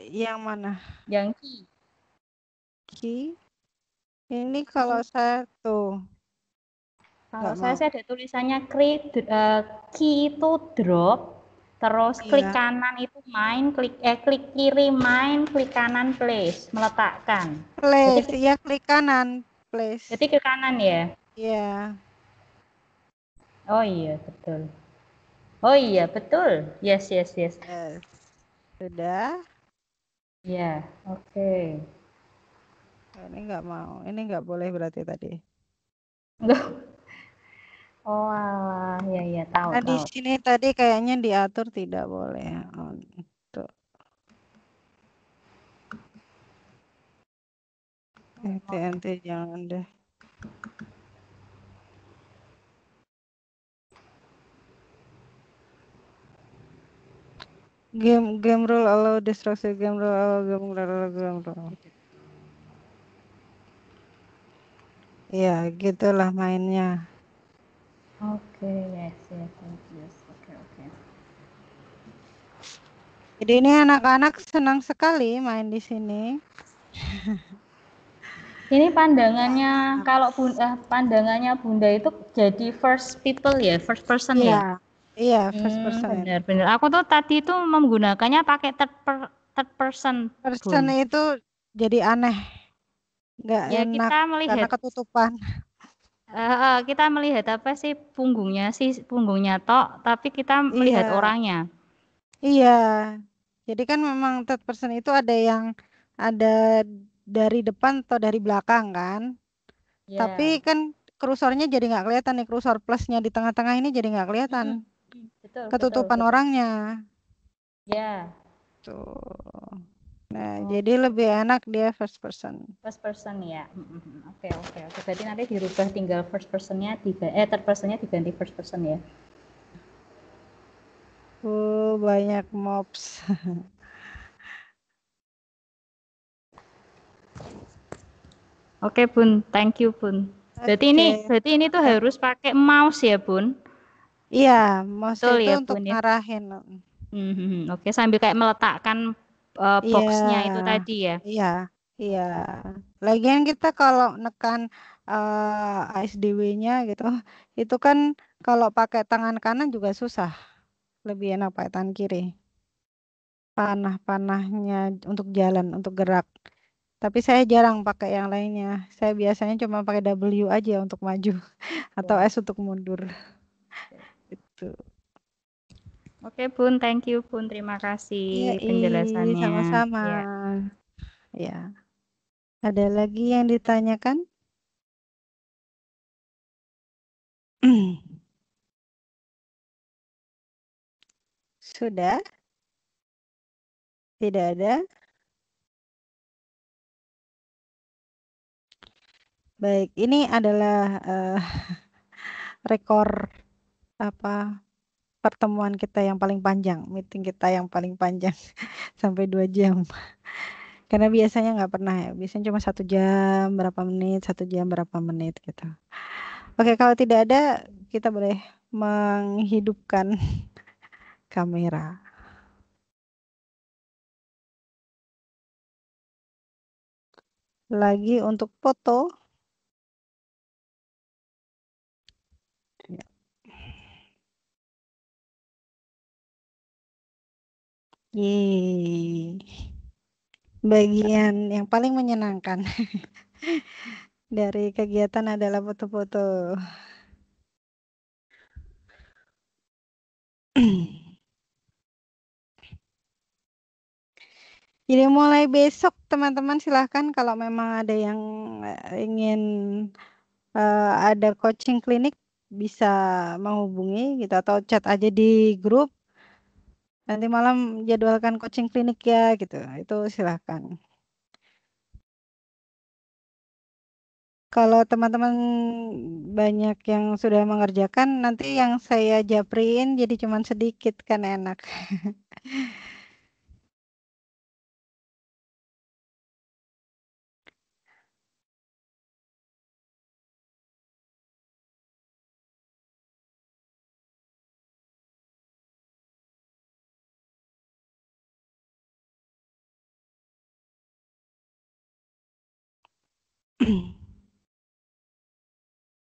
Yang mana? Yang key. Ini kalau saya tuh. Kalau saya sih ada tulisannya key itu drop, terus klik kanan itu main, klik kiri main, klik kanan place, meletakkan. Place, iya klik kanan, place. Jadi ke kanan ya? Iya. Oh iya, betul. Oh iya, betul. Yes. Sudah? Ya, oke. Ini nggak mau, ini nggak boleh berarti tadi. Oh alah, ya tahu Nah, di tahu. sini tadi kayaknya diatur tidak boleh untuk ente jangan deh. Game rule allow destruction game rule allow game rule. Ya, gitulah mainnya. Oke, yes. Oke. Jadi ini anak-anak senang sekali main di sini. Ini pandangannya kalau pandangannya Bunda itu jadi first people ya, first person Iya, ya? iya first person itu. Benar. Aku tuh tadi itu menggunakannya pakai third person, Person Bun. itu jadi aneh, nggak Ya enak kita karena melihat ketutupan. kita melihat apa sih punggungnya tok, tapi kita melihat Iya, orangnya. iya. Jadi kan memang third person itu ada dari depan atau dari belakang kan. Tapi Ya. kan kursornya jadi nggak kelihatan nih, kursor plusnya di tengah-tengah ini jadi nggak kelihatan. Ketutupan Betul. orangnya. Ya. Tuh. Nah, Oh, jadi lebih enak dia first person. first person ya. Oke. Berarti nanti dirubah tinggal third personnya diganti first person ya. Banyak mobs. Oke, Bun. Thank you, Bun. Berarti ini tuh harus pakai mouse ya, Bun? Iya, mouse Betul itu ya, untuk Bun ya. ngarahin. Oke, sambil kayak meletakkan Iya, boxnya itu tadi ya. iya, iya. Lagian kita kalau nekan ASDW-nya gitu, itu kan kalau pakai tangan kanan juga susah. Lebih enak pakai tangan kiri. Panah-panahnya untuk jalan, untuk gerak. Tapi saya jarang pakai yang lainnya. Saya biasanya cuma pakai W aja untuk maju atau Ya. S untuk mundur. Itu. Oke, Bun. Thank you, Bun. Terima Iya, kasih penjelasannya. sama-sama. Ya. Ya. Ada lagi yang ditanyakan? Sudah? Tidak ada? Baik, ini adalah rekor pertemuan kita yang paling panjang, meeting kita yang paling panjang sampai 2 jam. Karena biasanya nggak pernah ya, biasanya cuma 1 jam berapa menit, 1 jam berapa menit gitu. Oke, kalau tidak ada, kita boleh menghidupkan kamera. Lagi untuk foto. Ya. Yeay. Bagian yang paling menyenangkan dari kegiatan adalah foto-foto. Jadi mulai besok teman-teman silahkan kalau memang ada yang ingin ada coaching klinik bisa menghubungi gitu atau chat aja di grup. Nanti malam jadwalkan coaching klinik ya gitu. Itu silahkan. Kalau teman-teman banyak yang sudah mengerjakan, nanti yang saya japriin jadi cuman sedikit kan enak.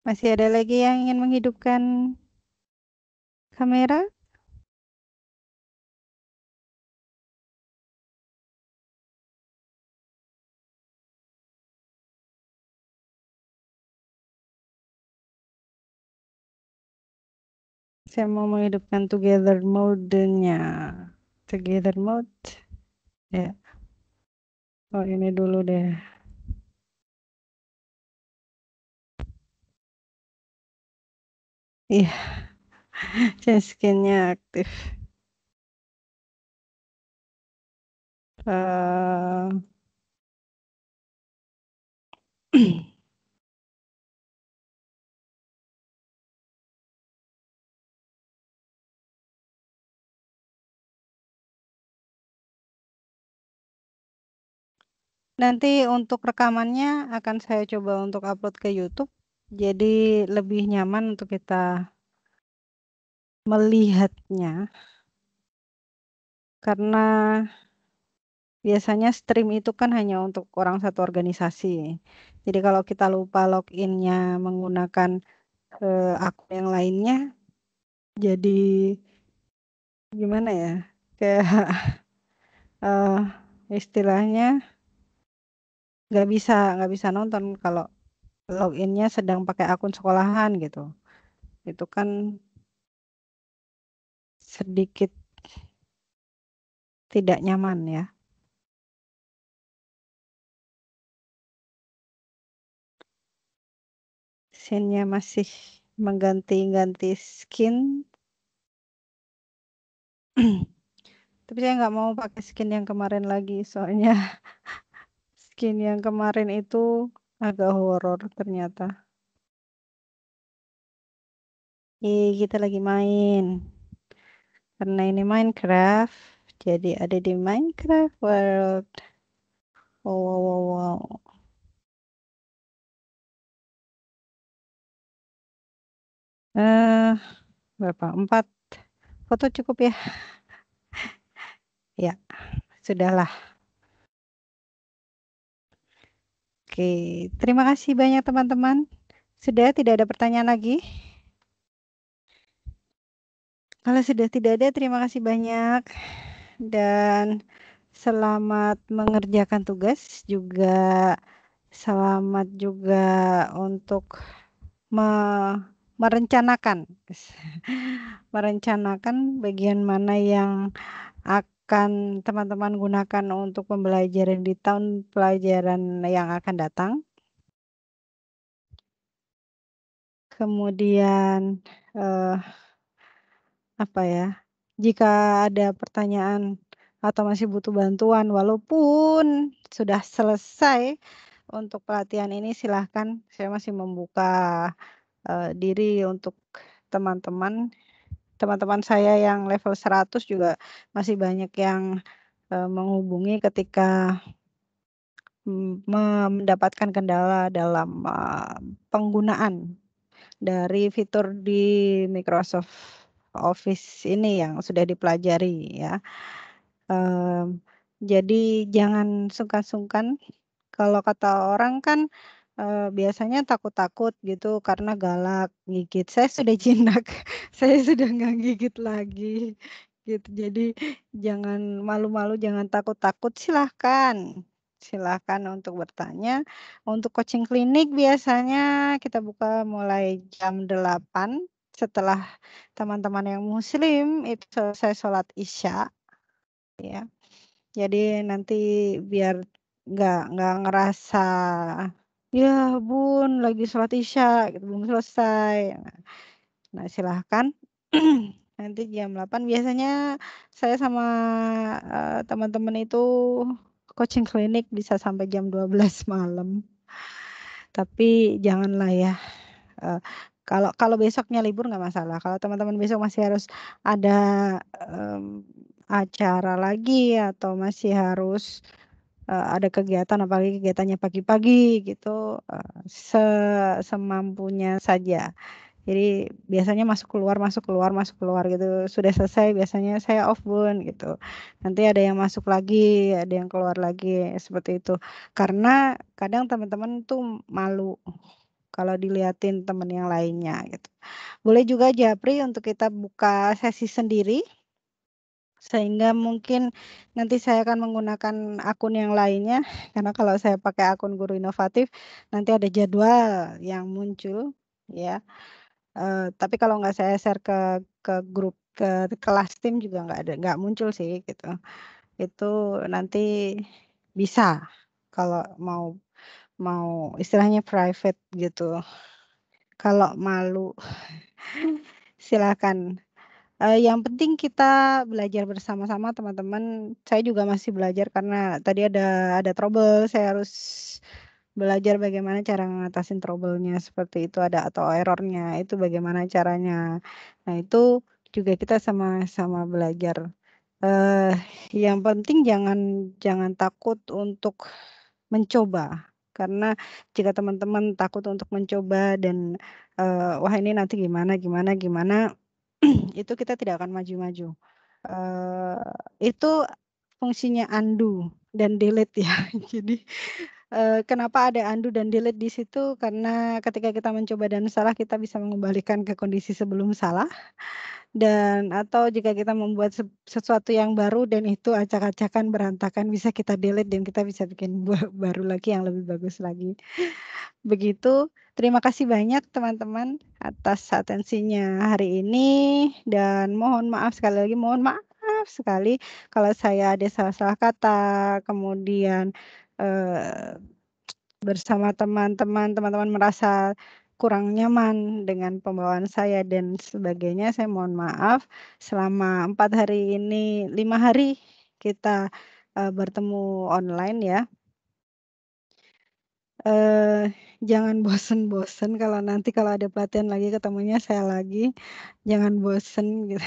Masih ada lagi yang ingin menghidupkan kamera? Saya mau menghidupkan together mode-nya. Together mode. Ya. Oh, ini dulu deh. Iya, skin-nya aktif. Eh, Nanti untuk rekamannya akan saya coba untuk upload ke YouTube. Jadi lebih nyaman untuk kita melihatnya. Karena biasanya stream itu kan hanya untuk orang satu organisasi. Jadi kalau kita lupa loginnya menggunakan akun yang lainnya, jadi gimana ya? Kayak eh, istilahnya nggak bisa nonton kalau loginnya sedang pakai akun sekolahan gitu. Itu kan sedikit tidak nyaman ya. Scene-nya masih mengganti-ganti skin. Tapi saya nggak mau pakai skin yang kemarin lagi, soalnya skin yang kemarin itu agak horor ternyata. Kita lagi main. Karena ini Minecraft, jadi ada di Minecraft World. Wow, wow, wow, wow. Berapa? 4 foto cukup ya? Ya, sudahlah. Oke, terima kasih banyak teman-teman. Sudah tidak ada pertanyaan lagi? Kalau sudah tidak ada, terima kasih banyak. Dan selamat mengerjakan tugas. Juga selamat juga untuk merencanakan. Merencanakan bagian mana yang akan teman-teman gunakan untuk pembelajaran di tahun pelajaran yang akan datang. Kemudian apa ya? Jika ada pertanyaan atau masih butuh bantuan walaupun sudah selesai untuk pelatihan ini, silahkan, saya masih membuka diri untuk teman-teman. Teman-teman saya yang level 100 juga masih banyak yang menghubungi ketika mendapatkan kendala dalam penggunaan dari fitur di Microsoft Office ini yang sudah dipelajari ya. Jadi jangan sungkan-sungkan. Kalau kata orang kan biasanya takut-takut gitu karena galak, gigit. Saya sudah jinak, saya sudah nggak gigit lagi gitu. Jadi jangan malu-malu, jangan takut-takut, silahkan untuk bertanya. Untuk coaching klinik biasanya kita buka mulai jam 8 setelah teman-teman yang muslim itu selesai sholat isya ya. Jadi nanti biar nggak ngerasa ya bun lagi sholat isya gitu, belum selesai. Nah silahkan nanti jam 8 biasanya saya sama teman-teman itu coaching klinik bisa sampai jam 12 malam. Tapi janganlah ya. Kalau besoknya libur nggak masalah. Kalau teman-teman besok masih harus ada acara lagi atau masih harus ada kegiatan, apalagi kegiatannya pagi-pagi gitu, semampunya saja. Jadi biasanya masuk keluar gitu. Sudah selesai biasanya saya off bun gitu. Nanti ada yang masuk lagi, ada yang keluar lagi seperti itu. Karena kadang teman-teman tuh malu kalau diliatin teman yang lainnya gitu. Boleh juga Japri untuk kita buka sesi sendiri. Sehingga mungkin nanti saya akan menggunakan akun yang lainnya. Karena kalau saya pakai akun Guru Inovatif, nanti ada jadwal yang muncul ya. Tapi kalau nggak saya share ke grup ke kelas tim juga nggak muncul sih gitu. Itu nanti bisa kalau mau istilahnya private gitu. Kalau malu silakan. Yang penting kita belajar bersama-sama teman-teman. Saya juga masih belajar karena tadi ada trouble, saya harus belajar bagaimana cara ngatasin trouble-nya seperti itu atau error-nya, itu bagaimana caranya. Nah, itu juga kita sama-sama belajar. Yang penting jangan takut untuk mencoba, karena jika teman-teman takut untuk mencoba dan, wah ini nanti gimana gimana gimana, itu kita tidak akan maju-maju. Itu fungsinya undo dan delete ya. Jadi, kenapa ada undo dan delete di situ, karena ketika kita mencoba dan salah, kita bisa mengembalikan ke kondisi sebelum salah. Dan atau jika kita membuat sesuatu yang baru dan itu acak-acakan, berantakan, bisa kita delete dan kita bisa bikin baru lagi yang lebih bagus lagi. Begitu, terima kasih banyak teman-teman atas atensinya hari ini dan mohon maaf sekali lagi, mohon maaf sekali kalau saya ada salah-salah kata, kemudian, bersama teman-teman merasa kurang nyaman dengan pembawaan saya dan sebagainya, saya mohon maaf. Selama 4 hari ini, 5 hari kita, bertemu online ya. Jangan bosen-bosen kalau nanti kalau ada pelatihan lagi ketemunya saya lagi, jangan bosen gitu.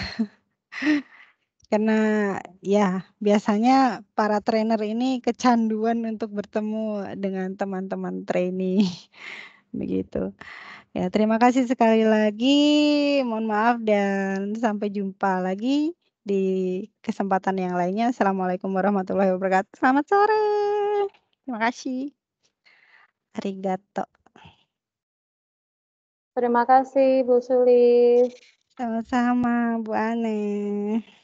Karena ya biasanya para trainer ini kecanduan untuk bertemu dengan teman-teman trainee, begitu. Ya terima kasih sekali lagi, mohon maaf dan sampai jumpa lagi di kesempatan yang lainnya. Assalamualaikum warahmatullahi wabarakatuh. Selamat sore. Terima kasih. Arigato. Terima kasih Bu Sulis. Sama-sama Bu Ane.